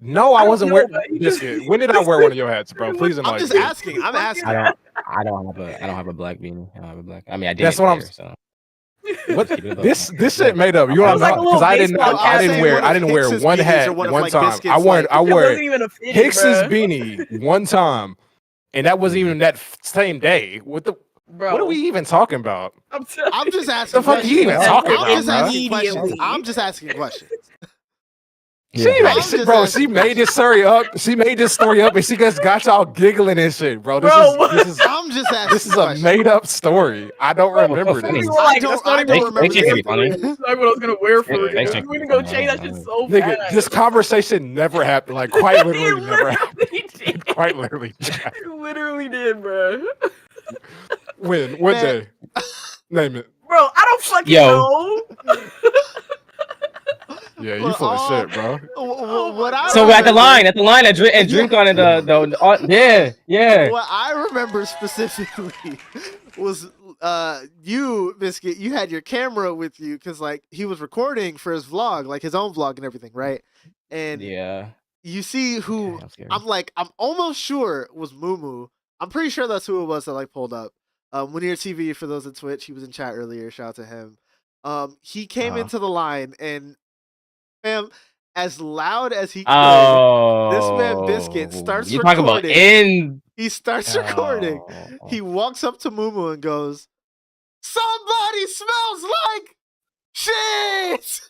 S12: No, I
S8: don't
S12: wasn't
S8: know,
S12: wearing
S8: but you
S12: biscuit.
S8: just-
S12: When did I wear one of your hats, bro? Please
S1: I'm
S12: enlighten
S1: just
S12: me.
S1: asking. I'm asking.
S11: I don't have a black beanie. I don't have a black. I mean, I did.
S12: That's what I'm.
S11: So.
S12: What
S11: Keep it above
S12: this
S11: that.
S12: this shit made up. You know
S8: It
S12: what
S8: was
S12: I'm
S8: like a
S12: not
S8: little
S12: because I didn't
S8: baseball
S1: cap. I was saying one
S12: I
S1: of
S12: didn't wear
S1: Hicks's
S12: one
S1: beanies
S12: hat
S1: or one of,
S12: one
S1: like,
S12: time.
S1: Biscuit's,
S12: I wore
S1: like-
S12: I
S8: It
S12: wore
S8: wasn't even a fitting,
S12: Hicks's
S8: bruh.
S12: beanie one time, and that wasn't even that same day.
S8: Bro,
S12: What are we even talking about?
S8: I'm telling
S1: I'm just
S8: you.
S1: asking.
S12: The fuck you even
S1: questions.
S12: talking
S1: I'm
S12: about,
S1: just
S12: bruh?
S1: asking questions.
S8: Immediately.
S1: I'm just asking questions.
S12: She
S11: Yeah.
S12: made,
S1: I'm just
S12: bro.
S1: asking
S12: She made this story up. She made this story up, and she just got y'all giggling and shit, bro. This
S8: Bro,
S12: is
S1: I'm just asking.
S12: this is a
S1: questions.
S12: made up story. I don't remember
S11: funny.
S12: this.
S8: You were like,
S1: don't-
S8: that's not
S1: I
S8: even
S1: don't
S8: what I was
S1: remember
S8: gonna
S11: this.
S8: wear.
S11: Funny.
S8: That's not what I was gonna wear for
S12: Yeah,
S8: it.
S11: thanks,
S8: You
S11: Jake.
S8: went to go change that shit so
S12: Nigga,
S8: fast.
S12: this conversation never happened. Like quite literally
S8: You
S12: never happened.
S8: literally did.
S12: Quite literally.
S8: You literally did, bro.
S12: When? What
S1: Man.
S12: day? Name it.
S8: Bro, I don't fucking
S11: Yo.
S8: know.
S12: Yeah, you
S1: Well,
S12: full of
S1: all-
S12: shit, bro.
S1: What I
S11: So at the
S1: remember-
S11: line at DreamCon and yeah.
S1: What I remember specifically was you, Biscuit, you had your camera with you because like he was recording for his vlog, like his own vlog and everything, right? And
S11: Yeah.
S1: you see who
S11: I'm scared.
S1: I'm almost sure it was Mumu. I'm pretty sure that's who it was that like pulled up. Linear TV, for those in Twitch, he was in chat earlier. Shout out to him. He came
S11: Uh-huh.
S1: into the line and as loud as he could,
S11: Oh,
S1: this man Biscuit starts
S11: You're talking about
S1: recording.
S11: in.
S1: He starts recording.
S11: Oh.
S1: He walks up to Mumu and goes, "Somebody smells like shit."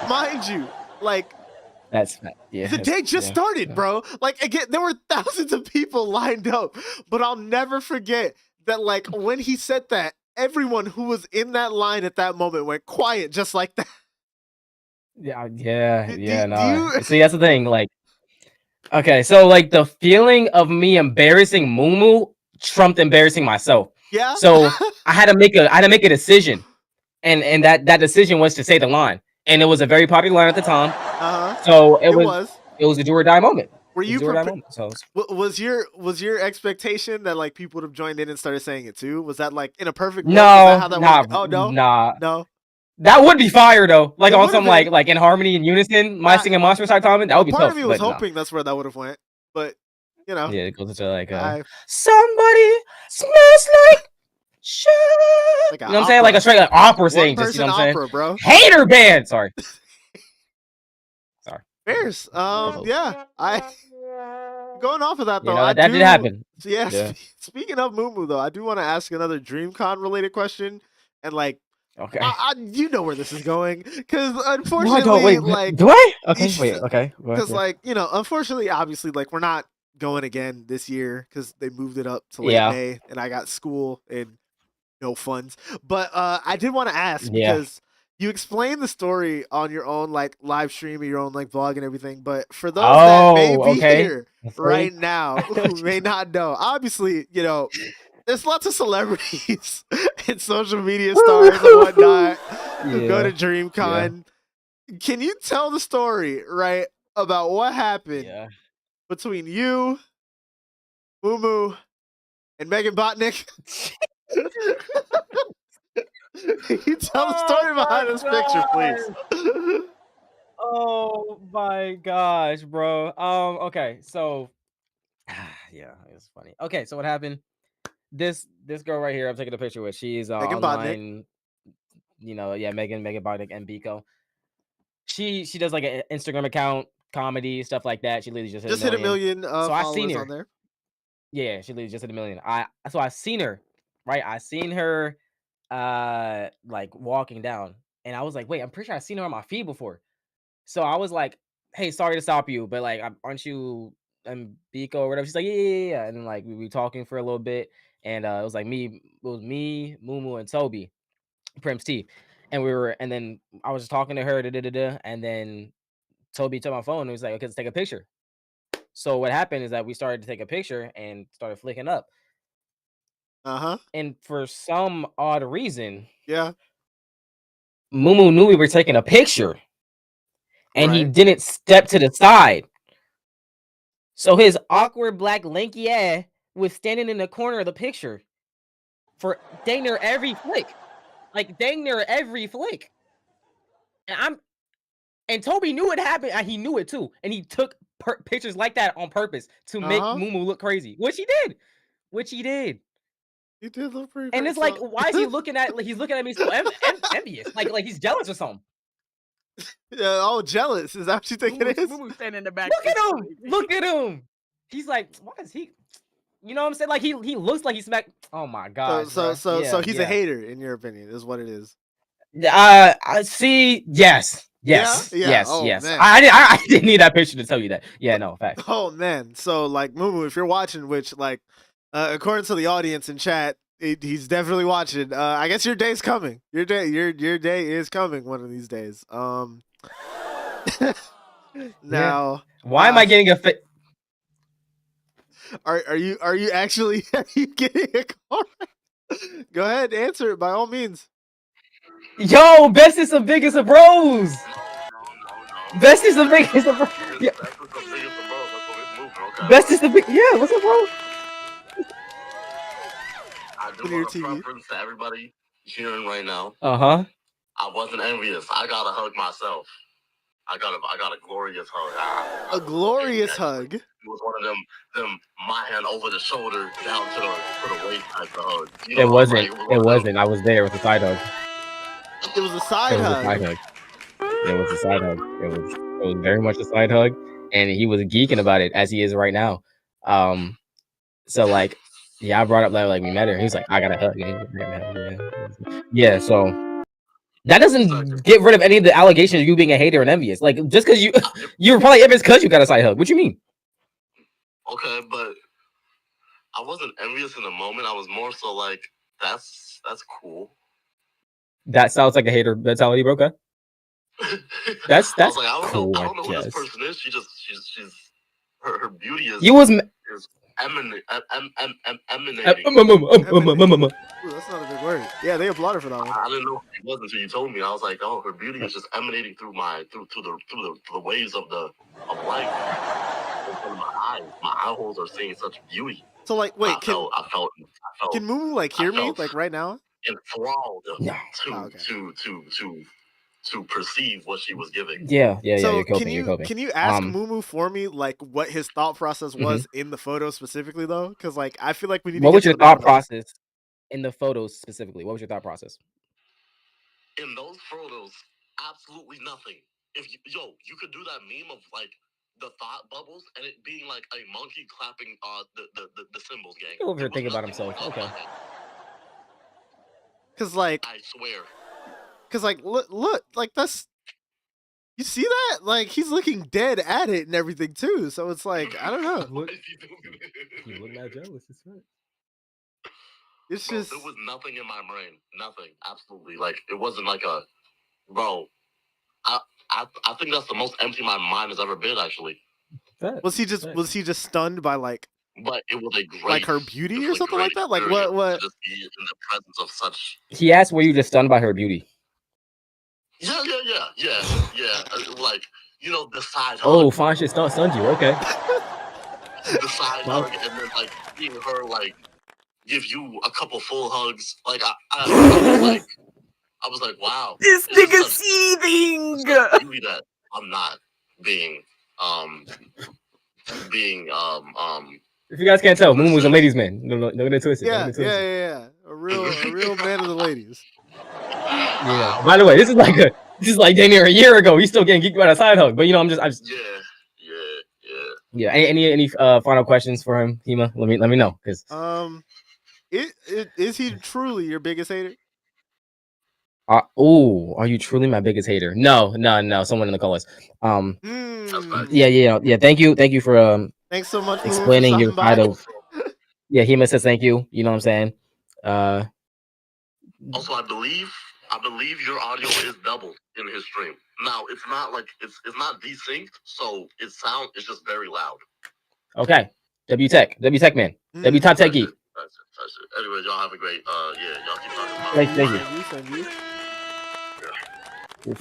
S1: Mind you, like
S11: That's yeah.
S1: the day just
S11: yeah,
S1: started,
S11: yeah.
S1: bro. Like again, there were thousands of people lined up, but I'll never forget that. Like when he said that, everyone who was in that line at that moment went quiet, just like that.
S11: Yeah,
S1: Do
S11: no.
S1: you-
S11: See, that's the thing. Like, okay, so like the feeling of me embarrassing Mumu trumped embarrassing myself.
S1: Yeah.
S11: So I had to make a decision, and that decision was to say the line, and it was a very popular line at the time. So it was a do or die moment.
S1: Were
S11: It was
S1: you
S11: a do or die
S1: prepa-
S11: moment. So
S1: was your expectation that like people would have joined in and started saying it too? Was that like in a perfect world?
S11: no,
S1: Was that how that
S11: nah,
S1: was? Oh no,
S11: nah. That would be fire though. Like
S1: It
S11: on
S1: would've
S11: some
S1: been.
S11: like in harmony and unison, my singing monster type comment. That would be
S1: Part
S11: tough.
S1: of me was
S11: but nah.
S1: hoping that's where that would have went, but you know,
S11: Yeah, it goes into like
S1: I-
S11: somebody smells like shit.
S1: Like
S11: You
S1: a
S11: know what I'm saying? Like a straight like opera
S1: one
S11: sing. Just, you know
S1: person
S11: what I'm saying?
S1: opera, bro.
S11: Hater band. Sorry.
S1: Fairs. Yeah, I going off of that
S11: You
S1: though.
S11: know,
S1: I
S11: that
S1: do,
S11: did happen.
S1: Yeah.
S11: Yeah.
S1: Speaking of Mumu though, I do want to ask another DreamCon related question, and like,
S11: Okay.
S1: you know where this is going, because
S11: No,
S1: unfortunately,
S11: I don't. Wait,
S1: like,
S11: do I? Okay, wait, okay. Go ahead,
S1: because
S11: yeah.
S1: like unfortunately, obviously, like we're not going again this year because they moved it up to late
S11: Yeah.
S1: May, and I got school and no funds. But I did want to ask
S11: Yeah.
S1: because you explained the story on your own like live stream, or your own like vlog and everything. But for those that may
S11: Oh,
S1: be
S11: okay.
S1: here
S11: That's
S1: right
S11: right.
S1: now who may not know, obviously, there's lots of celebrities and social media stars and whatnot who go to
S11: Yeah.
S1: DreamCon. Can you tell the story, right, about what happened
S11: Yeah.
S1: between you, Mumu, and Megan Botnick? Can you tell the story behind this picture, please?
S11: Oh my gosh, bro. Okay, so yeah, it's funny. Okay, so what happened? This girl right here, I'm taking a picture with. She's
S1: Megan Botnick.
S11: online. Megan Botnick and Biko. She does like an Instagram account, comedy stuff like that. She literally just hit a million.
S1: So
S11: I seen
S1: followers
S11: her.
S1: on there.
S11: Yeah, she literally just hit a million. I seen her right? I seen her like walking down, and I was like, wait, I'm pretty sure I seen her on my feed before. So I was like, hey, sorry to stop you, but like, aren't you Biko or whatever? She's like, yeah. And then like we were talking for a little bit, and it was me, Mumu, and Toby, Prim's T, and then I was just talking to her, and then Toby took my phone and was like, okay, let's take a picture. So what happened is that we started to take a picture and started flicking up. And for some odd reason,
S1: Yeah.
S11: Mumu knew we were taking a picture, and he
S1: Right.
S11: didn't step to the side. So his awkward black lanky ass was standing in the corner of the picture for dang near every flick. Like dang near every flick. And Toby knew it happened, and he knew it too. And he took pictures like that on purpose to make Mumu look crazy, which he did.
S1: He did look pretty.
S11: And it's like, why is he looking at? Like, he's looking at me so envious, like he's jealous or something.
S1: Yeah, oh, jealous. Is that what you think it is?
S8: Mumu standing in the back.
S11: Look at him. He's like, why is he? You know what I'm saying? Like he looks like he smacked. Oh my god.
S1: So he's a hater in your opinion, is what it is.
S11: I see. Yes.
S1: Oh,
S11: yes.
S1: man.
S11: I didn't need that picture to tell you that. Yeah, no, facts.
S1: Oh man. So like Mumu, if you're watching, which like according to the audience in chat, he's definitely watching. I guess your day's coming. Your day is coming one of these days. Now,
S11: why am I getting a fit?
S1: Are you actually getting a call? Go ahead, answer it by all means.
S11: Yo, bestest of biggest of bros. Bestest of biggest of bros. Yeah. Bestest of big. Yeah, what's up, bro?
S7: I do want a preference to everybody cheering right now.
S11: I
S7: wasn't envious. I got a hug myself. I got a glorious hug.
S1: A glorious hug.
S7: It was one of them my hand over the shoulder down to the waist type of hug. You know,
S11: It wasn't.
S7: like,
S11: It wasn't. I was there with a side hug.
S1: It was a side hug.
S11: It was a side hug. It was very much a side hug, and he was geeking about it as he is right now. So like, yeah, I brought up that like we met her. He was like, I got a hug. Yeah. So that doesn't get rid of any of the allegations of you being a hater and envious. Like just because you're probably envious because you got a side hug. What you mean?
S7: Okay, but I wasn't envious in the moment. I was more so like, that's cool.
S11: That sounds like a hater mentality, bro. Okay. That's
S7: I was like,
S11: cool.
S7: I don't know who this person is. She's her beauty is emanating.
S1: Ooh, that's not a big word. Yeah, they applauded for that one.
S7: I didn't know who she was until you told me. I was like, oh, her beauty is just emanating through the waves of light. In front of my eyes. My eye holes are seeing such beauty.
S1: So like, wait,
S7: I felt
S1: can Mumu like hear me like right now?
S7: Enthralled to perceive what she was giving.
S11: Yeah.
S1: So
S11: you're coping.
S1: can you ask Mumu for me like what his thought process was in the photo specifically though? Because like I feel like we need.
S11: What was your thought process in the photos specifically? What was your thought process?
S7: In those photos, absolutely nothing. If you could do that meme of like the thought bubbles and it being like a monkey clapping the symbols gang.
S11: He's over here thinking about himself. Okay.
S1: Cause like
S7: I swear.
S1: Cause like look like that's. You see that? Like he's looking dead at it and everything too. So it's like I don't know.
S11: You look that jealous. It's right.
S1: It's just
S7: there was nothing in my brain. Nothing. Absolutely. Like it wasn't like a bro. I think that's the most empty my mind has ever been. Actually.
S1: Was he just stunned by like?
S7: But it was a great,
S1: like her beauty or something like that. Like what?
S7: Just be in the presence of such.
S11: He asked, "Were you just stunned by her beauty?"
S7: Yeah. Like the side hug.
S11: Oh, fine shit stunned you. Okay.
S7: The side hug, and then like seeing her like give you a couple full hugs. Like I was like, wow,
S8: this nigga seething.
S7: Beauty that I'm not being.
S11: If you guys can't tell, Moon was a ladies' man. No, get it twisted.
S1: Yeah. A real man of the ladies.
S11: Yeah. By the way, this is like damn near a year ago. He's still getting geeked about a side hug, but I'm just. Yeah. Any final questions for him, HEEMA? Let me know, because.
S1: Is he truly your biggest hater?
S11: Are you truly my biggest hater? No, no, no. Someone in the comments. Yeah,
S1: Hmm.
S11: yeah. Thank you for
S1: Thanks so much, Moo, for
S11: explaining your
S1: stopping by.
S11: side of. Yeah, Hema says thank you. You know what I'm saying? Uh,
S7: Also, I believe your audio is double in his stream. Now, it's not like it's not desynced, so it's just very loud.
S11: okay. W Tech man. W Top Tech Geek.
S7: That's it. Anyway, y'all have a great yeah, y'all keep talking about
S11: Thank you.
S1: Thank you.
S11: Yep.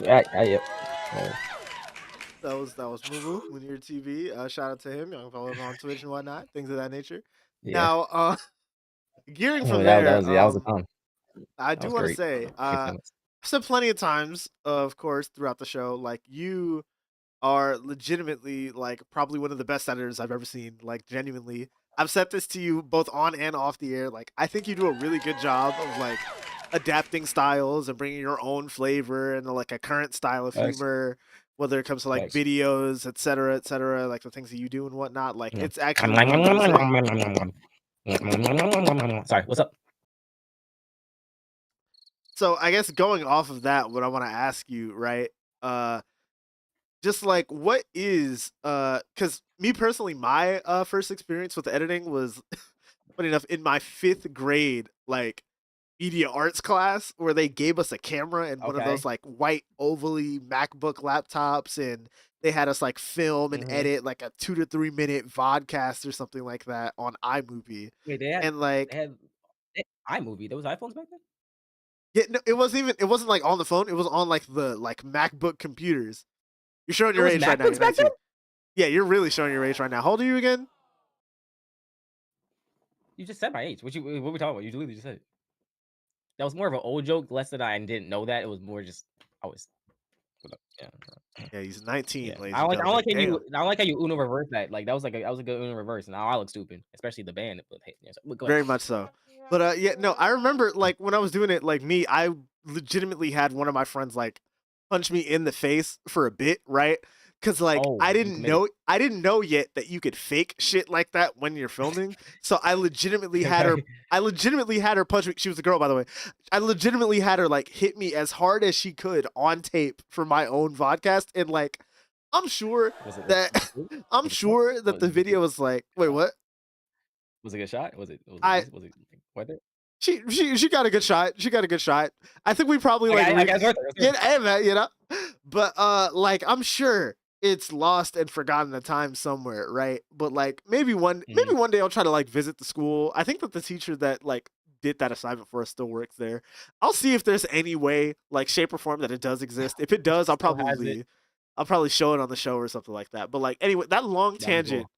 S1: That was Moo Munir TV. Shout out to him. Y'all can follow him on Twitch and whatnot, things of that nature.
S11: Yeah.
S1: Now, gearing
S11: Oh,
S1: from
S11: that
S1: there,
S11: was that was a fun.
S1: I
S11: That
S1: do
S11: was
S1: want to
S11: great.
S1: say, I've said plenty of times, of course, throughout the show, like you are legitimately like probably one of the best editors I've ever seen. Like genuinely, I've said this to you both on and off the air. Like I think you do a really good job of like adapting styles and bringing your own flavor and like a current style of
S11: Thanks.
S1: humor, whether it comes to like
S11: Thanks.
S1: videos, et cetera, like the things that you do and whatnot. Like
S11: Yeah.
S1: it's actually really good to see.
S11: Sorry, what's up?
S1: So I guess going off of that, what I want to ask you, right? Just like what is because me personally, my first experience with editing was funny enough in my 5th grade, like media arts class where they gave us a camera and one of those
S11: Okay.
S1: like white ovally MacBook laptops and they had us like film and edit like a 2 to 3 minute vodcast or something like that on iMovie.
S11: Wait,
S1: And like
S11: they had iMovie. There was iPhones back then?
S1: yeah, no, it wasn't like on the phone, it was on like the like MacBook computers. You're showing
S11: There
S1: your
S11: was
S1: age right now.
S11: MacBooks
S1: You're
S11: back then?
S1: 19. Yeah, you're really showing your age right now. How old are you again?
S11: You just said my age. What we talking about? You literally just said it. That was more of an old joke, less that I didn't know that. It was more just I was yeah.
S1: Yeah, he's 19,
S11: Yeah.
S1: ladies
S11: I
S1: and
S11: don't
S1: gentlemen.
S11: like how
S1: Damn.
S11: I don't like how you Uno reverse that. Like that was a good Uno reverse. Now I look stupid, especially the band. But hey, yeah, so, go ahead.
S1: Very much so. But yeah, no, I remember like when I was doing it, like me, I legitimately had one of my friends like punch me in the face for a bit, right? Cause like
S11: Oh, you committed.
S1: I didn't know yet that you could fake shit like that when you're filming. So
S11: Okay.
S1: I legitimately had her punch me. She was a girl, by the way. I legitimately had her like hit me as hard as she could on tape for my own vodcast. And like I'm sure
S11: Was it
S1: that I'm
S11: was it close?
S1: sure that the video was like, wait, what?
S11: Was it a good shot? Was it
S1: I
S11: was it worth it?
S1: she got a good shot. She got a good shot. I think we probably like
S11: I guess worth it.
S1: yeah, hey, man, you know. But like I'm sure it's lost and forgotten at time somewhere, right? But like maybe one day I'll try to like visit the school. I think that the teacher that like did that assignment for us still works there. I'll see if there's any way, like shape or form that it does exist. If it does,
S11: Still has it.
S1: I'll probably show it on the show or something like that. But like anyway, that long
S11: That'd be
S1: tangent
S11: cool.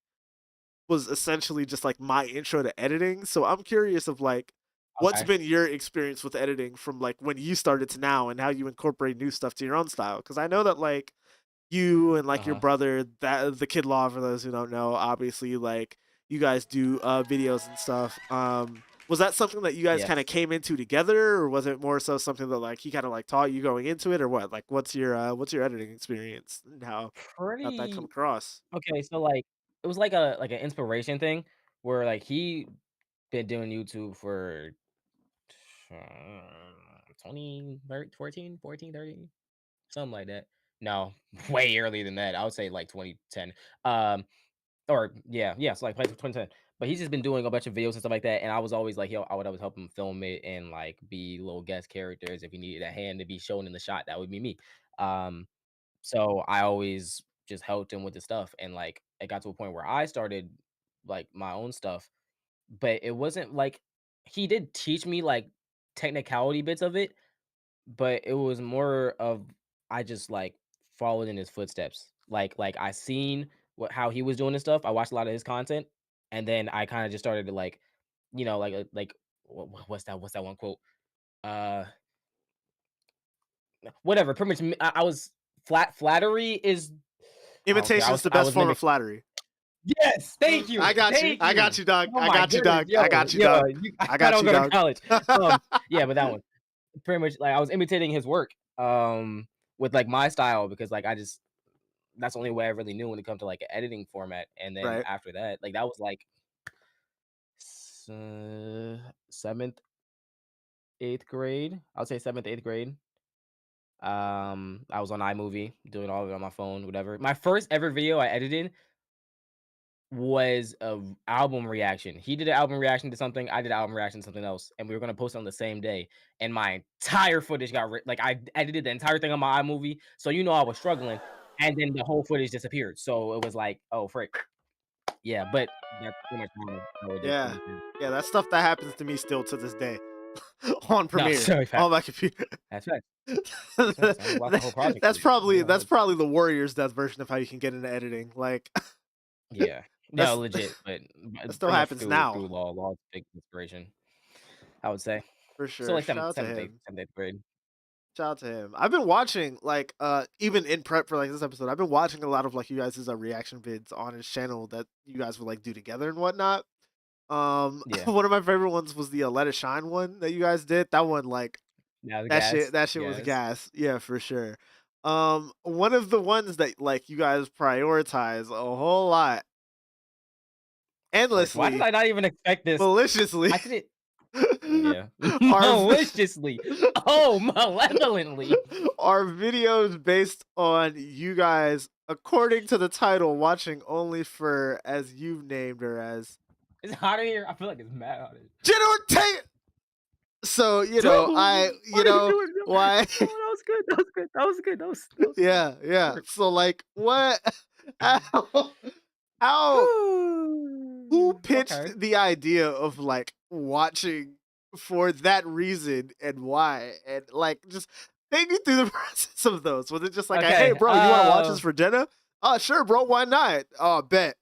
S1: was essentially just like my intro to editing. So I'm curious of like what's
S11: Okay.
S1: been your experience with editing from like when you started to now and how you incorporate new stuff to your own style? Because I know that like you and like your brother, that the Kid Law, for those who don't know, obviously like you guys do videos and stuff. Was that something that you guys kind of
S11: Yes.
S1: came into together, or was it more so something that like he kind of like taught you going into it, or what? Like, what's your editing experience and how'd that come
S11: Pretty
S1: across?
S11: okay. So like it was like an inspiration thing where like he been doing YouTube for 20, 14, 14, 13, something like that. No, way earlier than that. I would say like 2010. Or yeah, so like 2010. But he's just been doing a bunch of videos and stuff like that. And I was always like, I would always help him film it and like be little guest characters. If he needed a hand to be shown in the shot, that would be me. Um, so I always just helped him with the stuff. And like it got to a point where I started like my own stuff, but it wasn't like he did teach me like technicality bits of it, but it was more of I just like followed in his footsteps. Like I seen how he was doing this stuff. I watched a lot of his content, and then I kind of just started to like, like what's that one quote? Uh, Whatever. Pretty much, I was flattery is I don't care.
S1: Imitation's the
S11: I
S1: best
S11: was
S1: form of
S11: mimic.
S1: flattery.
S11: Yes, thank
S1: I
S11: you,
S1: got you.
S11: thank
S1: I
S11: you.
S1: got you, dog.
S11: Oh
S1: I
S11: my
S1: got you,
S11: goodness,
S1: dog.
S11: yo,
S1: I got you,
S11: yo,
S1: dog.
S11: I
S1: I
S11: don't
S1: got you,
S11: go to
S1: dog.
S11: college. Yeah, but that one pretty much like I was imitating his work, with like my style because like I just that's the only way I really knew when it comes to like an editing format. And then
S1: Right.
S11: after that, like that was like seventh, eighth grade. I would say seventh, eighth grade. I was on iMovie doing all of it on my phone, whatever. My first ever video I edited was a album reaction. He did an album reaction to something. I did an album reaction to something else, and we were gonna post it on the same day. And my entire footage got like I edited the entire thing on my iMovie, so I was struggling. And then the whole footage disappeared. So it was like, oh frick, yeah. But that's pretty much how it
S1: Yeah.
S11: is.
S1: Yeah, that's stuff that happens to me still to this day on
S11: No,
S1: Premiere
S11: sorry, fact.
S1: on my computer.
S11: That's right. That's right. So I lost the whole project.
S1: That's
S11: for
S1: probably
S11: you.
S1: that's probably the Warriors Death version of how you can get into editing. Like,
S11: Yeah. No,
S1: that's
S11: legit, but
S1: that still
S11: pretty much
S1: happens
S11: through
S1: now
S11: law's big inspiration, I would say.
S1: for
S11: So
S1: sure.
S11: like
S1: Shout out to
S11: seventh, eighth,
S1: him.
S11: seventh, eighth grade.
S1: Shout out to him. I've been watching like even in prep for like this episode, I've been watching a lot of like you guys' reaction vids on his channel that you guys would like do together and whatnot.
S11: Yeah.
S1: One of my favorite ones was the Let It Shine one that you guys did. That one like
S11: Now the
S1: that
S11: gas.
S1: shit was
S11: Yes.
S1: gas. Yeah, for sure. One of the ones that like you guys prioritize a whole lot
S11: Why did
S1: endlessly,
S11: I not even expect this?
S1: maliciously.
S11: I did it. Yeah.
S1: Our
S11: Maliciously. Oh, malevolently.
S1: Are videos based on you guys, according to the title, watching only for, as you've named her as,
S11: It's hot in here. I feel like it's mad hot in here.
S1: Jenna Ortega. So you know,
S11: What are you doing?
S1: why?
S11: Oh, that was good. That was good. That was good. That was
S1: Yeah, yeah.
S11: perfect.
S1: So like, what? How? Who pitched
S11: Okay.
S1: the idea of like watching for that reason and why? And like, just take me through the process of those. Was it just like, hey,
S11: Okay.
S1: bro, you want to watch this for Jenna? Oh, sure, bro. Why not? Oh, bet.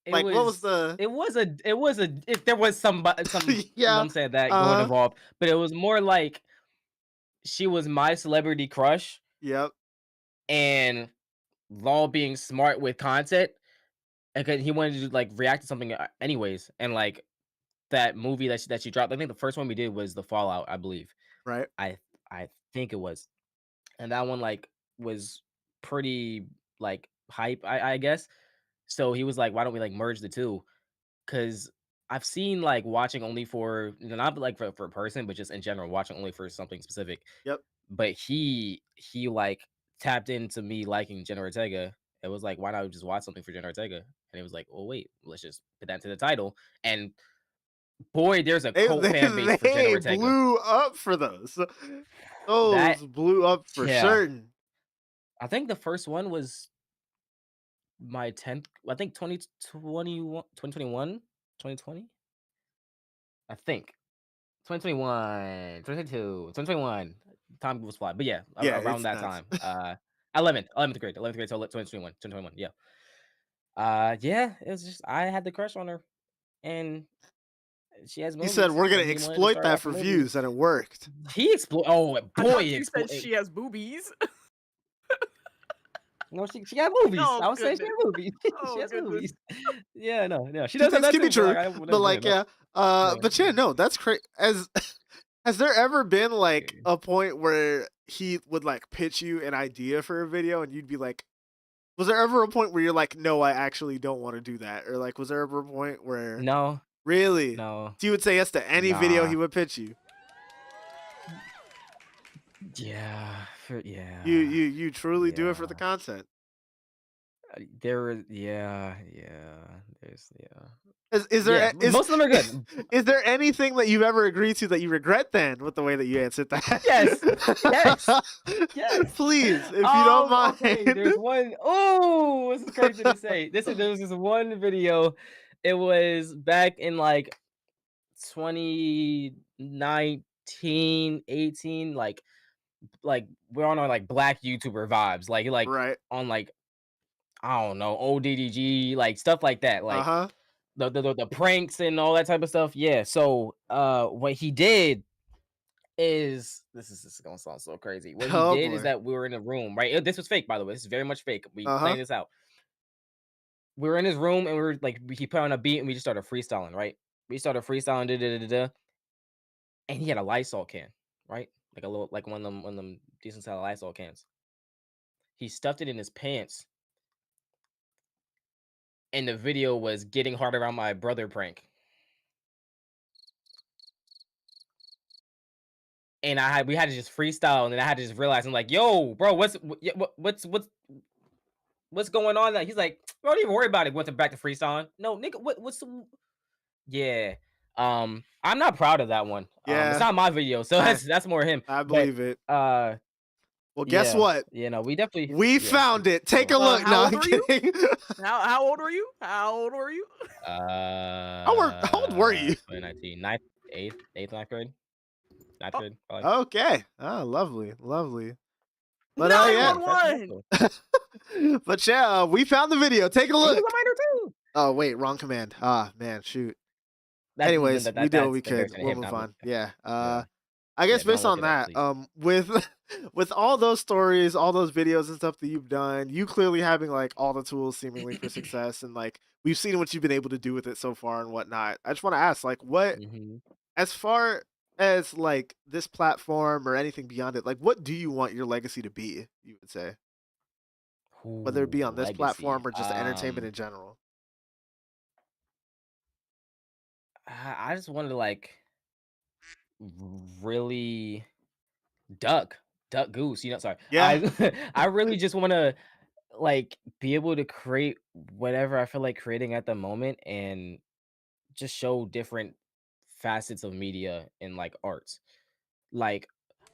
S1: Like, what was the?
S11: It was a if there was some
S1: Yeah.
S11: I'm saying that going
S1: Uh-huh.
S11: involved, but it was more like she was my celebrity crush,
S1: Yep.
S11: and Law being smart with content, and 'cause he wanted to like react to something anyways, and like that movie that she dropped. I think the first one we did was the Fallout, I believe.
S1: Right.
S11: I think it was, and that one like was pretty like hype, I guess. So he was like, "Why don't we like merge the two?" Because I've seen like watching only for not like for a person, but just in general watching only for something specific.
S1: Yep.
S11: But he like tapped into me liking Jenna Ortega. It was like, why not just watch something for Jenna Ortega? And it was like, oh wait, let's just put that to the title. And boy, there's a cult fan base for Jenna
S1: They
S11: Ortega.
S1: blew up for those.
S11: That
S1: Those blew up for
S11: yeah,
S1: certain.
S11: I think the first one was my 10th. I think 2021, 2021, 2020. I think 2021, 2022, 2021. Time was fly. But yeah,
S1: Yeah,
S11: around
S1: it's
S11: that
S1: nuts.
S11: time. 11th grade. 11th grade till 2021. 2021. Yeah. Yeah, it was just I had the crush on her, and she has
S1: He said
S11: movies,
S1: we're gonna
S11: and he wanted to
S1: exploit
S11: start
S1: that
S11: watching
S1: for
S11: movies.
S1: views, and it worked.
S11: He exploit. Oh
S8: I
S11: boy,
S8: thought
S11: he
S8: you said
S11: exploit.
S8: she has boobies.
S11: No, she got movies.
S8: Oh,
S11: I would say she
S8: goodness.
S11: has movies. She
S8: Oh,
S11: has
S8: goodness.
S11: movies. Yeah, no, she
S1: Two
S11: does have
S1: things
S11: that
S1: can be
S11: too. But
S1: true,
S11: like, I would
S1: but
S11: never bring
S1: like,
S11: it up.
S1: yeah.
S11: Yeah,
S1: But yeah, no, that's crazy. As has there ever been like
S11: yeah.
S1: a point where he would like pitch you an idea for a video, and you'd be like, was there ever a point where you're like, no, I actually don't want to do that, or like, was there ever a point where
S11: No,
S1: really,
S11: no,
S1: he would say yes to any video he
S11: nah.
S1: would pitch you?
S11: Yeah,
S1: You truly do it for the
S11: yeah.
S1: content.
S11: There's
S1: Is
S11: yeah.
S1: there
S11: Most of them are good.
S1: is there anything that you've ever agreed to that you regret then with the way that you answered that?
S11: Yes, yes, yes.
S1: Please, if you don't mind.
S11: Okay. There's one. Oh, this is crazy to say. There was this one video. It was back in like 2019, 18. Like we're on our like black YouTuber vibes. Like
S1: Right.
S11: on like I don't know ODDG like stuff like that. Like
S1: Uh-huh.
S11: the pranks and all that type of stuff. Yeah. So what he did is this is gonna sound so crazy. What he
S1: Oh
S11: did is
S1: boy.
S11: that we were in a room, right? This was fake, by the way. This is very much fake. We
S1: Uh-huh.
S11: planned this out. We were in his room and we were like he put on a beat and we just started freestyling, right? We started freestyling, and he had a Lysol can, right? Like a little like one of them decent sized Lysol cans. He stuffed it in his pants, and the video was getting hard around my brother prank. and we had to just freestyle, and then I had to just realize I'm like, yo, bro, what's going on? Like, he's like, bro, don't even worry about it. Went back to freestyling. No, nigga, what's the yeah. I'm not proud of that one. It's
S1: Yeah,
S11: not my video, so
S1: I
S11: that's more him.
S1: I
S11: But
S1: believe it.
S11: uh,
S1: Well, guess
S11: yeah,
S1: what?
S11: you know, we definitely
S1: We
S11: yeah.
S1: found it. Take a
S11: Cool.
S1: look.
S8: How
S1: No,
S8: old
S1: I'm
S8: were you?
S1: kidding.
S8: How old were you? How old were you?
S1: How old were you?
S11: 2019, ninth, eighth, ninth grade, ninth
S8: Oh,
S11: grade, probably.
S1: Okay. Oh, lovely, lovely. But yeah.
S11: Yeah, freshman high
S8: 911.
S11: school.
S1: But yeah, we found the video. Take a
S11: He was a
S1: look.
S11: minor too.
S1: Oh wait, wrong command. Ah man, shoot.
S11: That's
S1: Anyways, we did what we
S11: that's
S1: could.
S11: embarrassing to
S1: We'll
S11: him,
S1: move
S11: not me.
S1: on. Yeah.
S11: Yeah,
S1: I
S11: yeah.
S1: guess
S11: Don't
S1: based
S11: look
S1: on
S11: it up,
S1: that,
S11: please.
S1: with with all those stories, all those videos and stuff that you've done, you clearly having like all the tools seemingly for success, and like we've seen what you've been able to do with it so far and whatnot. I just want to ask, like, what
S11: hmm
S1: as far as like this platform or anything beyond it, like, what do you want your legacy to be? You would say, whether it be
S11: Ooh,
S1: on this
S11: legacy.
S1: platform or just entertainment in general.
S11: I just wanted to like really duck, duck goose. You know, sorry.
S1: Yeah.
S11: I really just want to like be able to create whatever I feel like creating at the moment and just show different facets of media and like arts. Like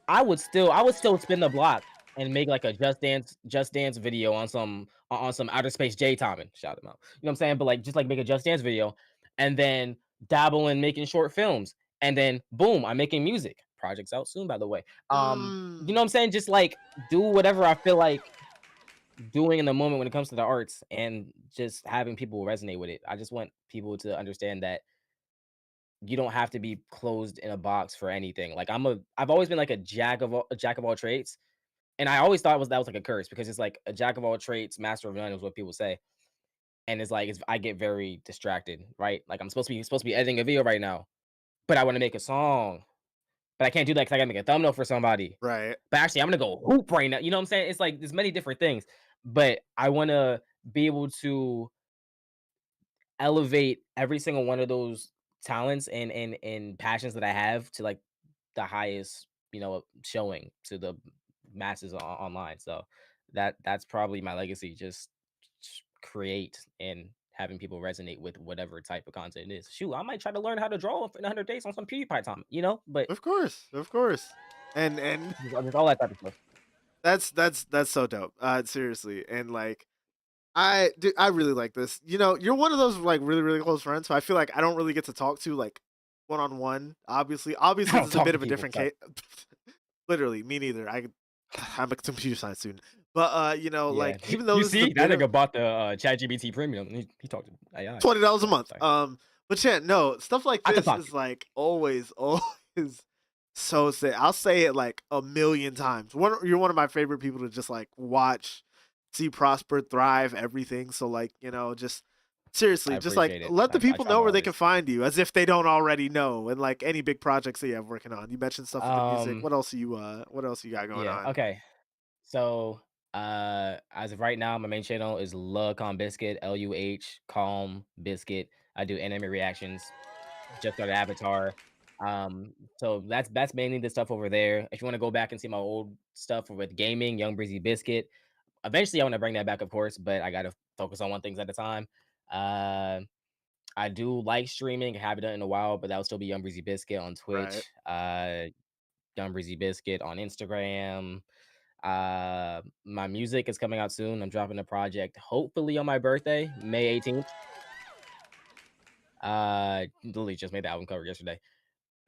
S11: I would still spin the block and make like a Just Dance video on some Outer Space J Timing. Shout him out. You know what I'm saying? But like just like make a Just Dance video and then dabble in making short films. And then boom, I'm making music. Project's out soon, by the way. You know what I'm saying? Just like do whatever I feel like doing in the moment when it comes to the arts and just having people resonate with it. I just want people to understand that you don't have to be closed in a box for anything. Like I've always been like a jack of all trades. And I always thought that was like a curse because it's like a jack of all trades, master of none is what people say. And it's like I get very distracted, right? Like I'm supposed to be editing a video right now, but I want to make a song. But I can't do that because I gotta make a thumbnail for somebody.
S1: Right.
S11: But actually I'm gonna go hoop right now. You know what I'm saying? It's like there's many different things. But I wanna be able to elevate every single one of those talents and passions that I have to like the highest, you know, showing to the masses online. So that's probably my legacy. Just create and having people resonate with whatever type of content it is. Shoot, I might try to learn how to draw in 100 days on some PewDiePie time, you know, but
S1: Of course, of course. And
S11: just all that type of stuff.
S1: that's so dope. Seriously. And like I really like this. You know, you're one of those like really really close friends who I feel like I don't really get to talk to like one on one.
S11: I
S1: Obviously,
S11: don't
S1: this is a
S11: talk
S1: bit
S11: to
S1: of a
S11: people.
S1: different
S11: Sorry.
S1: case. Literally, me neither. I'm a computer science student, but you know,
S11: Yeah.
S1: like even though
S11: You
S1: this is a
S11: see, that
S1: bit of
S11: nigga bought the ChatGPT premium. He talked to AI.
S1: $20 a month.
S11: Sorry.
S1: But yeah, no stuff like
S11: I could
S1: this
S11: talk
S1: is
S11: to you.
S1: like always, always so sick. I'll say it like a million times. You're one of my favorite people to just like watch, see prosper, thrive, everything. So like you know, just
S11: I
S1: seriously, just like
S11: appreciate it.
S1: let the
S11: I
S1: people
S11: try
S1: know
S11: my
S1: where they can
S11: hardest.
S1: find you, as if they don't already know. And like any big projects that you have working on, you mentioned stuff with the music.
S11: Um,
S1: What else you got going
S11: yeah,
S1: on?
S11: okay. So, as of right now, my main channel is Calm Biscuit, LUH Calm Biscuit. I do anime reactions. Just started Avatar. So that's mainly the stuff over there. If you want to go back and see my old stuff with gaming, Young Breezy Biscuit. Eventually, I want to bring that back, of course, but I gotta focus on one things at a time. Uh, I do like streaming. I haven't done it in a while, but that would still be Young Breezy Biscuit on
S1: Right.
S11: Twitch. Young Breezy Biscuit on Instagram. My music is coming out soon. I'm dropping a project hopefully on my birthday, May 18th. Literally just made the album cover yesterday.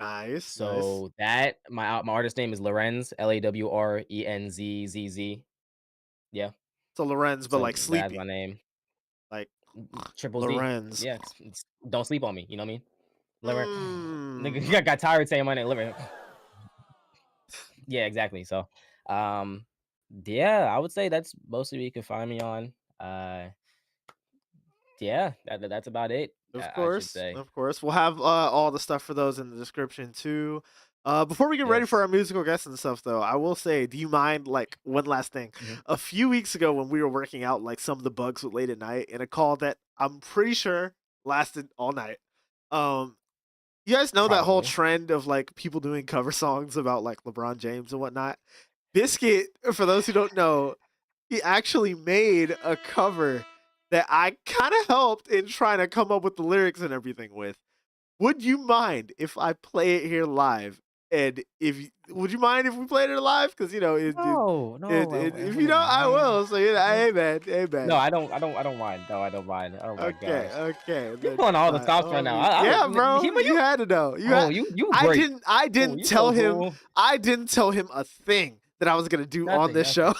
S1: Nice, nice.
S11: So that my artist name is Lorenz, LAWRENZZZ. Yeah.
S1: So Lorenz, but
S11: So
S1: like
S11: that's my
S1: sleepy,
S11: name.
S1: like
S11: Triple Z.
S1: Lorenz.
S11: Yeah. Don't sleep on me. You know what I mean? Lorenz.
S1: Mm,
S11: Nigga, I got tired saying my name. Lorenz. Yeah, exactly. So, um, yeah, I would say that's mostly what you can find me on. Yeah, that's about it.
S1: of
S11: I should
S1: course,
S11: say.
S1: of course. We'll have all the stuff for those in the description too. Before we get ready for
S11: Yes.
S1: our musical guests and stuff, though, I will say, do you mind like one last thing?
S11: Mhm.
S1: A few weeks ago, when we were working out like some of the bugs with late at night in a call that I'm pretty sure lasted all night, um, You guys know that whole
S11: Probably.
S1: trend of like people doing cover songs about like LeBron James and whatnot? Biscuit, for those who don't know, he actually made a cover that I kind of helped in trying to come up with the lyrics and everything with. Would you mind if I play it here live? And would you mind if we played it live? Because you know,
S11: No, no, I
S1: if you
S11: wouldn't
S1: know, I
S11: mind.
S1: will. So you know, hey man, hey
S11: No,
S1: man.
S11: I don't mind. No, I don't mind. Oh my
S1: Okay,
S11: gosh.
S1: okay.
S11: You're
S1: Then
S11: pulling all the
S1: fine.
S11: stops right
S1: Oh,
S11: now.
S1: yeah, bro.
S11: Hima,
S1: You had to know.
S11: you
S1: I
S11: great.
S1: didn't. I
S11: Oh,
S1: didn't
S11: you so
S1: tell him.
S11: cool.
S1: I didn't tell him a thing that I was gonna do on
S11: Nothing,
S1: this show.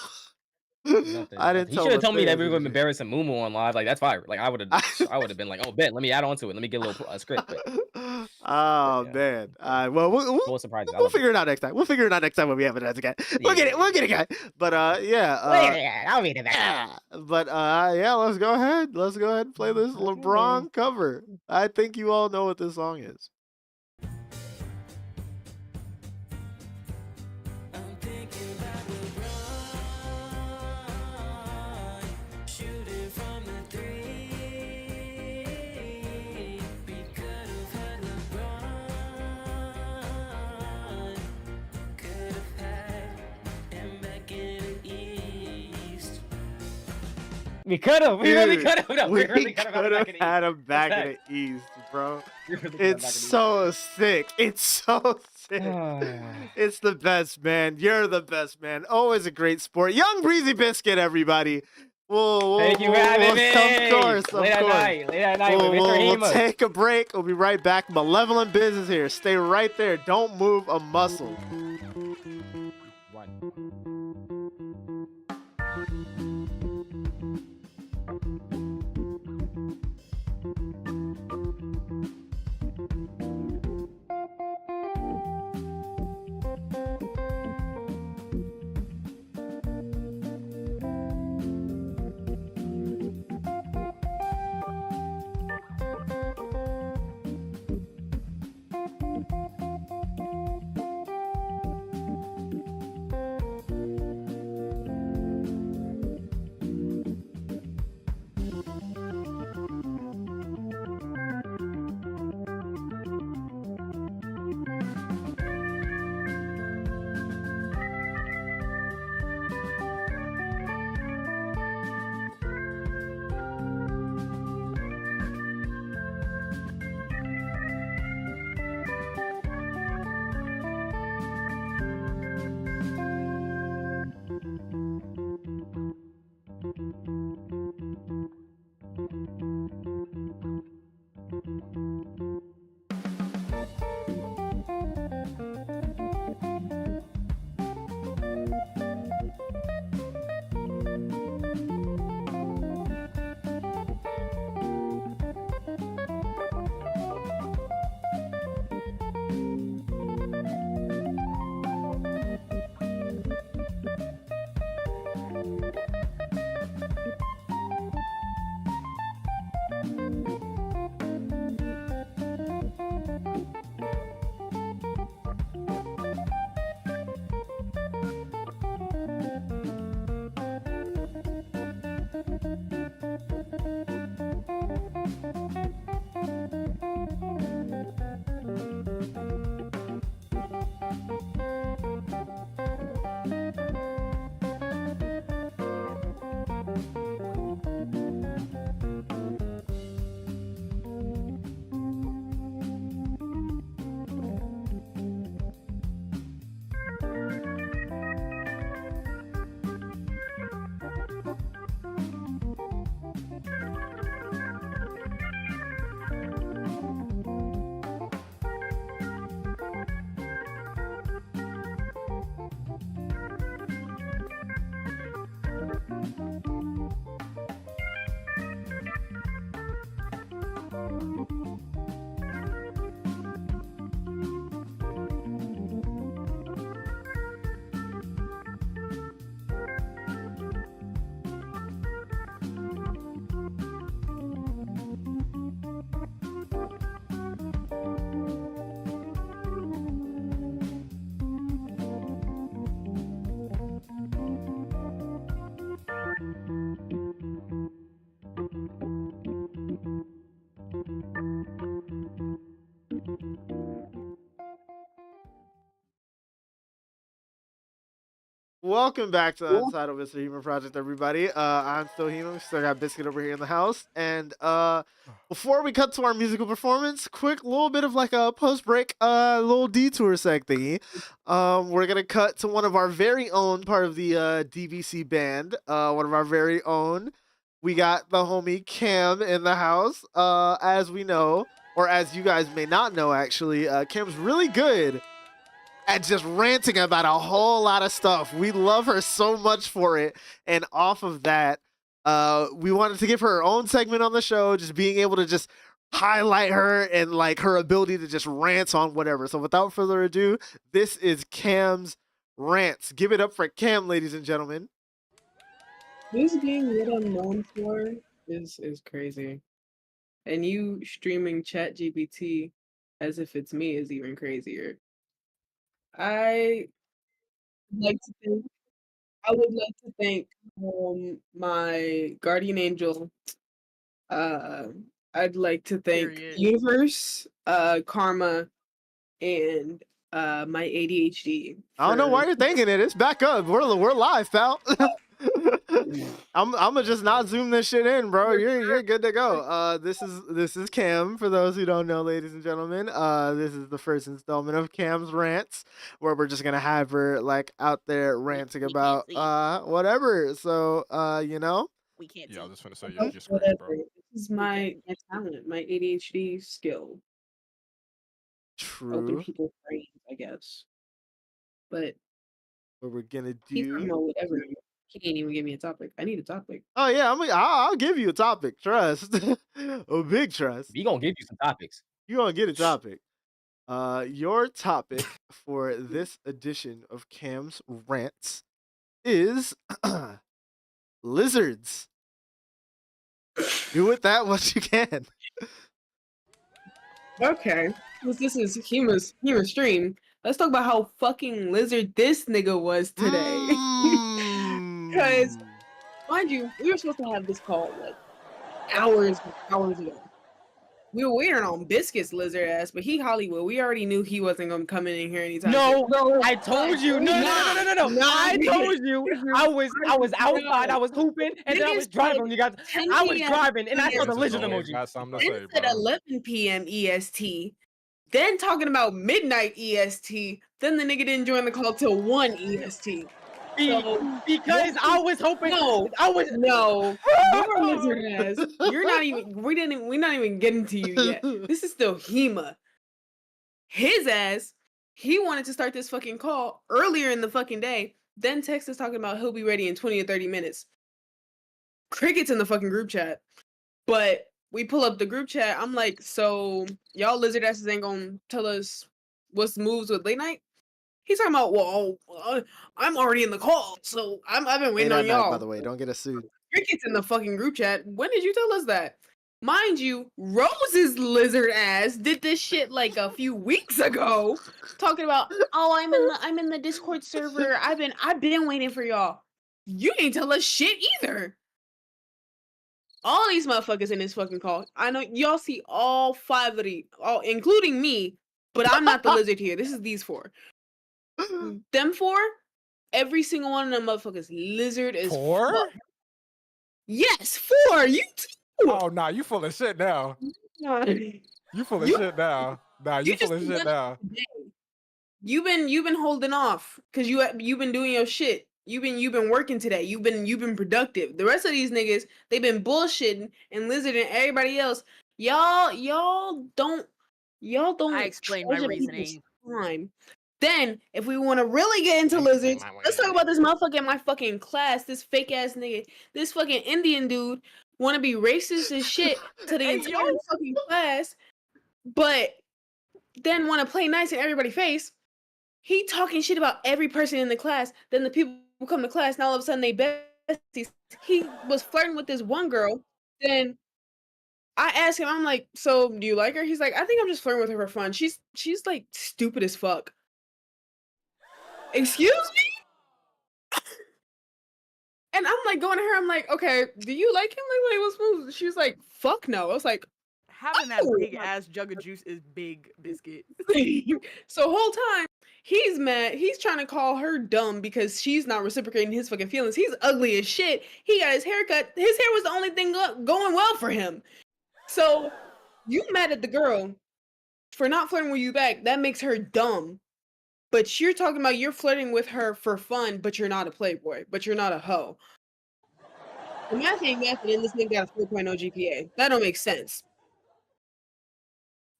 S11: nothing,
S1: I didn't
S11: nothing. He
S1: tell
S11: should
S1: him
S11: have
S1: a
S11: told
S1: thing
S11: me
S1: I
S11: that
S1: was
S11: we were
S1: gonna
S11: gonna
S1: do.
S11: embarrass Mumu on live. Like that's fire. Like I would have been like, oh bet, let me add on to it. Let me get a little script. But
S1: Oh
S11: yeah,
S1: man. Well,
S11: full of surprises. I
S1: we'll
S11: love it.
S1: figure it out next time. We'll figure it out next time when we have it as a guy. We'll get it.
S11: Yeah.
S1: We'll get it, guy. But yeah.
S11: I'll read it back.
S1: Yeah. But yeah. Let's go ahead. Let's go ahead and play this
S11: Okay.
S1: LeBron cover. I think you all know what this song is.
S11: We could have. We really
S1: Dude,
S11: could have. No,
S1: we
S11: really
S1: could
S11: could have
S1: have had him
S11: That's
S1: back in
S11: facts.
S1: the East, bro.
S11: We really could have
S1: It's
S11: back in the
S1: so sick. It's so sick. It's the best, man. You're the best, man. Always a great sport. Young Breezy Biscuit, everybody.
S11: Thank you for having me.
S1: Of course, of
S11: Late at
S1: course.
S11: night with Mr.
S1: We'll
S11: HEEMA.
S1: take a break. We'll be right back. Malevolent business here. Stay right there. Don't move a muscle. Welcome back to the Untitled misterHEEMA Project, everybody. I'm still Heema. We still got Biscuit over here in the house. And before we cut to our musical performance, quick little bit of like a post-break, little detour seg thingy. We're gonna cut to one of our very own part of the DVC band. One of our very own. We got the homie Cam in the house. As we know, or as you guys may not know, actually, Cam's really good at just ranting about a whole lot of stuff. We love her so much for it. And off of that, we wanted to give her own segment on the show, just being able to just highlight her and like her ability to just rant on whatever. So without further ado, this is Cam's rants. Give it up for Cam, ladies and gentlemen.
S10: This being what I'm known for is crazy. And you streaming ChatGPT as if it's me is even crazier. I I would like to thank my guardian angel. I'd like to thank
S8: Period.
S10: universe, karma, and my ADHD.
S1: I don't know why you're thinking it. It's back up. We're live, pal. I'm gonna just not zoom this shit in, bro. You're good to go. This is Cam. For those who don't know, ladies and gentlemen, this is the first installment of Cam's rants, where we're just gonna have her like out there ranting about whatever. So you know,
S8: We can't.
S12: Yeah, I was just gonna say
S10: Oh,
S12: your screen, bro.
S10: whatever. This is my talent, my ADHD skill. Open
S1: true.
S10: people's brains, I guess. But
S1: What we're gonna
S10: he's talking
S1: do?
S10: about whatever. He can't even give me a topic. I need a topic.
S1: Oh yeah, I'll give you a topic. Trust, a big trust.
S11: We gonna give you some topics.
S1: You gonna get a topic. Your topic for this edition of Cam's rants is lizards. Do with that what you can.
S10: Okay. Since this is HEEMA's stream, let's talk about how fucking lizard this nigga was today. Because, mind you, we were supposed to have this call like hours ago. We were waiting on Biscuit's lizard ass, but he Hollywood. We already knew he wasn't gonna come in here anytime
S11: No,
S10: soon.
S11: I told you. No. I told you. I was outside. I was hooping, and then I was driving when you got. I was driving, and I saw the lizard emoji.
S12: Got something to
S10: Then
S12: say,
S10: said
S12: bro.
S10: 11 p.m. EST. Then talking about midnight EST. Then the nigga didn't join the call till 1 EST. So,
S11: Because I was hoping.
S10: No,
S11: I was
S10: no. You're lizard ass. You're not even. We're not even getting to you yet. This is still HEEMA. His ass. He wanted to start this fucking call earlier in the fucking day. Then text us talking about he'll be ready in 20 or 30 minutes. Crickets in the fucking group chat. But we pull up the group chat. I'm like, so y'all lizard asses ain't gonna tell us what's the moves with late night? He's talking about, well, I'm already in the call, so I've been waiting on y'all.
S1: By the way, don't get us sued.
S10: Crickets in the fucking group chat. When did you tell us that? Mind you, Rose's lizard ass did this shit like a few weeks ago, talking about, oh, I'm in the Discord server. I've been waiting for y'all. You didn't tell us shit either. All these motherfuckers in this fucking call. I know y'all see all 5 of these, all including me, but I'm not the lizard here. This is these 4. Them 4, every single one of them motherfuckers lizard is
S12: 4?
S10: fuck. Yes, 4. You too.
S12: Oh nah, you full of shit now. You full of shit now. Nah, you full of shit now.
S10: You've been holding off because you've been doing your shit. You've been working today. You've been productive. The rest of these niggas, they've been bullshitting and lizarding everybody else. Y'all don't.
S8: I explained my
S10: treasure people's
S8: reasoning.
S10: time. Then, if we want to really get into lizards, let's talk about this motherfucker in my fucking class. This fake ass nigga, this fucking Indian dude, want to be racist as shit to the entire fucking class, but then want to play nice in everybody's face. He talking shit about every person in the class. Then the people who come to class, now all of a sudden they besties. He was flirting with this one girl. Then I asked him, I'm like, so do you like her? He's like, I think I'm just flirting with her for fun. She's like stupid as fuck. Excuse me? And I'm like going to her, I'm like, okay, do you like him? Like when he was smooth? She was like, fuck no. I was like,
S8: Having that big ass jug of juice is big, Biscuit.
S10: So whole time He's mad. He's trying to call her dumb because she's not reciprocating his fucking feelings. He's ugly as shit. He got his hair cut. His hair was the only thing going well for him. So you mad at the girl for not flirting with you back. That makes her dumb. But you're talking about you're flirting with her for fun, but you're not a playboy, but you're not a hoe. The math ain't mathing, and this nigga got a 4.0 GPA. That don't make sense.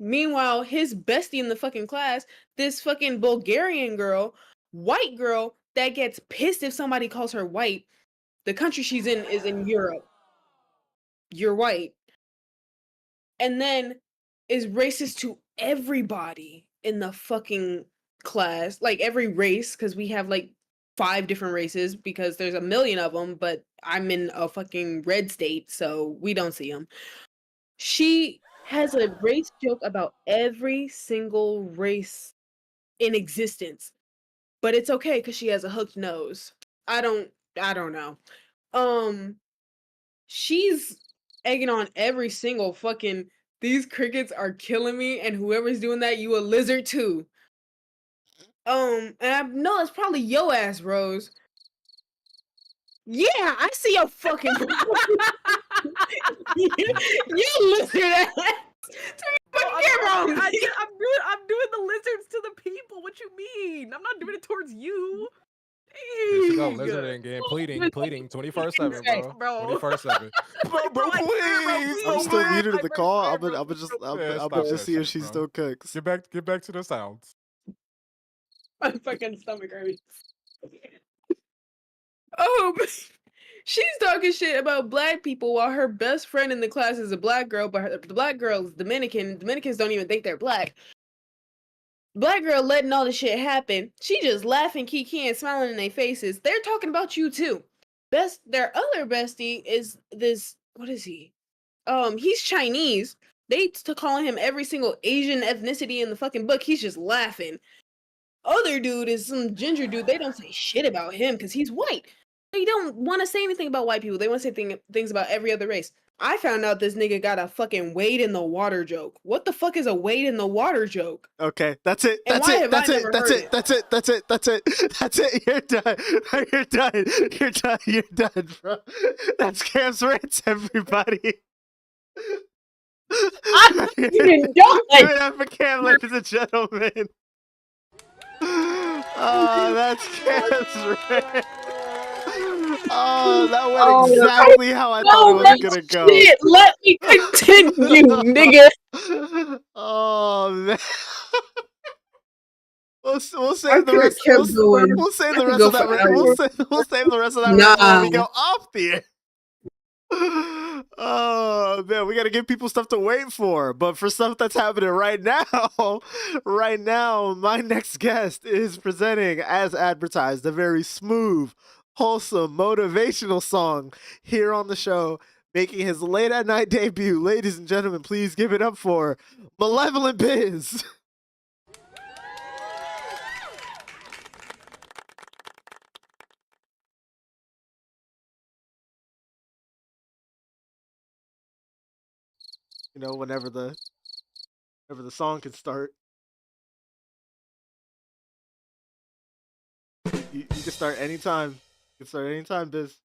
S10: Meanwhile, his bestie in the fucking class, this fucking Bulgarian girl, white girl, that gets pissed if somebody calls her white. The country she's in is in Europe. You're white. And then is racist to everybody in the fucking class. Like every race, because we have like 5 different races because there's a million of them, but I'm in a fucking red state, so we don't see them. She has a race joke about every single race in existence, but it's okay because she has a hooked nose. I don't know. She's egging on every single fucking these crickets are killing me, and whoever's doing that, you a lizard too. And I know it's probably yo ass, Rose. Yeah, I see your fucking you lizard ass.
S8: I'm doing the lizards to the people. What you mean? I'm not doing it towards you.
S12: There she go, lizard again, pleading 24/7, bro. 24/7.
S1: Bro, please. I'm still muted in the call. I'm gonna just see if she still cooks.
S12: Get back to the sounds.
S10: My fucking stomach hurts. Oh, she's talking shit about black people while her best friend in the class is a black girl, but the black girl is Dominican. Dominicans don't even think they're black. Black girl letting all this shit happen. She just laughing, kikiing, smiling in their faces. They're talking about you too. Their other bestie is this. What is he? He's Chinese. They calling him every single Asian ethnicity in the fucking book. He's just laughing. Other dude is some ginger dude. They don't say shit about him because he's white. They don't want to say anything about white people. They want to say things about every other race. I found out this nigga got a fucking wade in the water joke. What the fuck is a wade in the water joke?
S1: Okay, that's it. That's it. You're done. You're done, bro. That's Cam's rants, everybody.
S8: I
S1: Give it up for Cam, ladies and gentlemen. Oh, that's Cam's rant. Oh, that went exactly how I thought it was gonna go.
S10: Shit. Let me continue, nigga.
S1: Oh man. We'll save the rest. We'll save the rest of that. We'll save the rest of that when we go off the air. Oh man, we gotta give people stuff to wait for. But for stuff that's happening right now, my next guest is presenting, as advertised, a very smooth, wholesome, motivational song here on the show, making his late at night debut. Ladies and gentlemen, please give it up for Malevolent Biz. You know, whenever the song can start. You can start anytime. You can start anytime, Biz.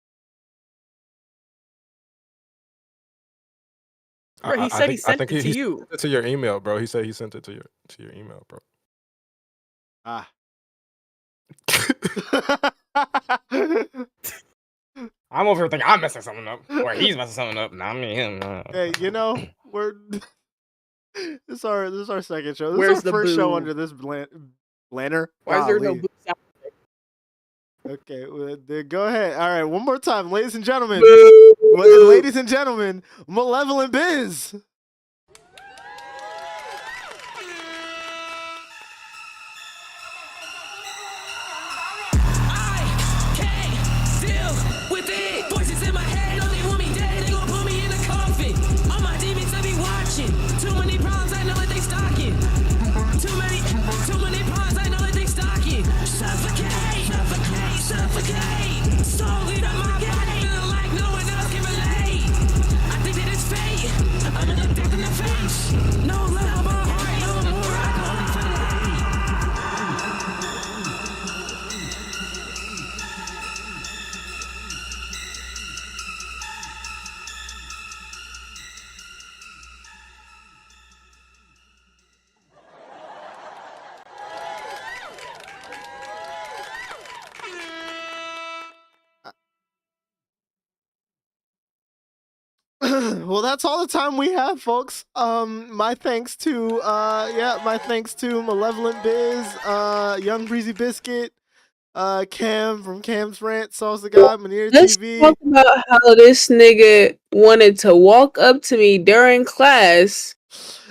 S8: Bro, he said he sent it to you.
S12: Sent it to your email, bro. He said he sent it to your email, bro.
S1: Ah.
S11: I'm over here thinking I'm messing something up, or he's messing something up. Nah, I mean him.
S1: Hey, you know, this is our second show. This
S8: Where's
S1: is
S8: the
S1: our first show
S8: boo?
S1: under this banner.
S8: Why is there no
S1: Golly.
S8: boo sound?
S1: Okay, well, then go ahead. All right, one more time, ladies and gentlemen.
S8: Boo!
S1: Ladies and gentlemen, Malevolent Biz.
S13: Slowly to my body, feeling like no one else can relate. I think that it's fate. I'm in the
S1: Well, that's all the time we have, folks. My thanks to Malevolent Biz, Young Breezy Biscuit, Cam from Cam's Rant, Sauce the Guy, Manir
S10: Let's
S1: TV.
S10: talk about how this nigga wanted to walk up to me during class.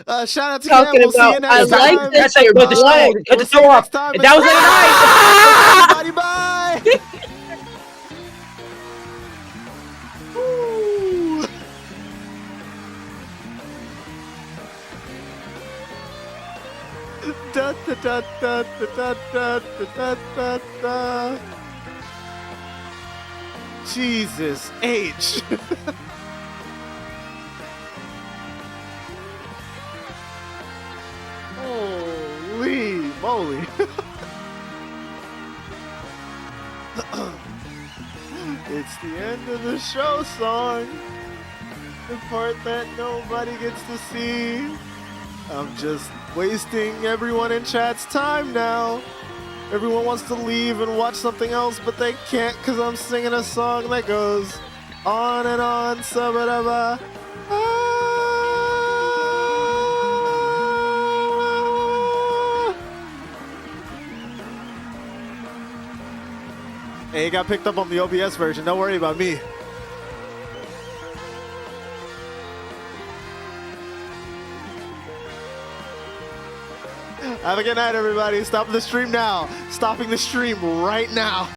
S1: Shout out to
S10: talking
S1: Cam. We'll see
S10: about
S1: you next
S10: I
S1: time.
S10: like that you're
S11: Cut the show,
S10: black.
S11: cut the
S1: We'll see you
S11: show off.
S1: next time.
S11: That was
S1: Everybody, bye. Woo. Da, da, da, da, da, da, da, da, da. Jesus H. Holy moly. It's the end of the show song. The part that nobody gets to see. I'm just wasting everyone in chat's time now. Everyone wants to leave and watch something else, but they can't because I'm singing a song that goes on and on. Sabadaba. Hey, it got picked up on the OBS version. Don't worry about me. Have a good night, everybody. Stop the stream now. Stopping the stream right now.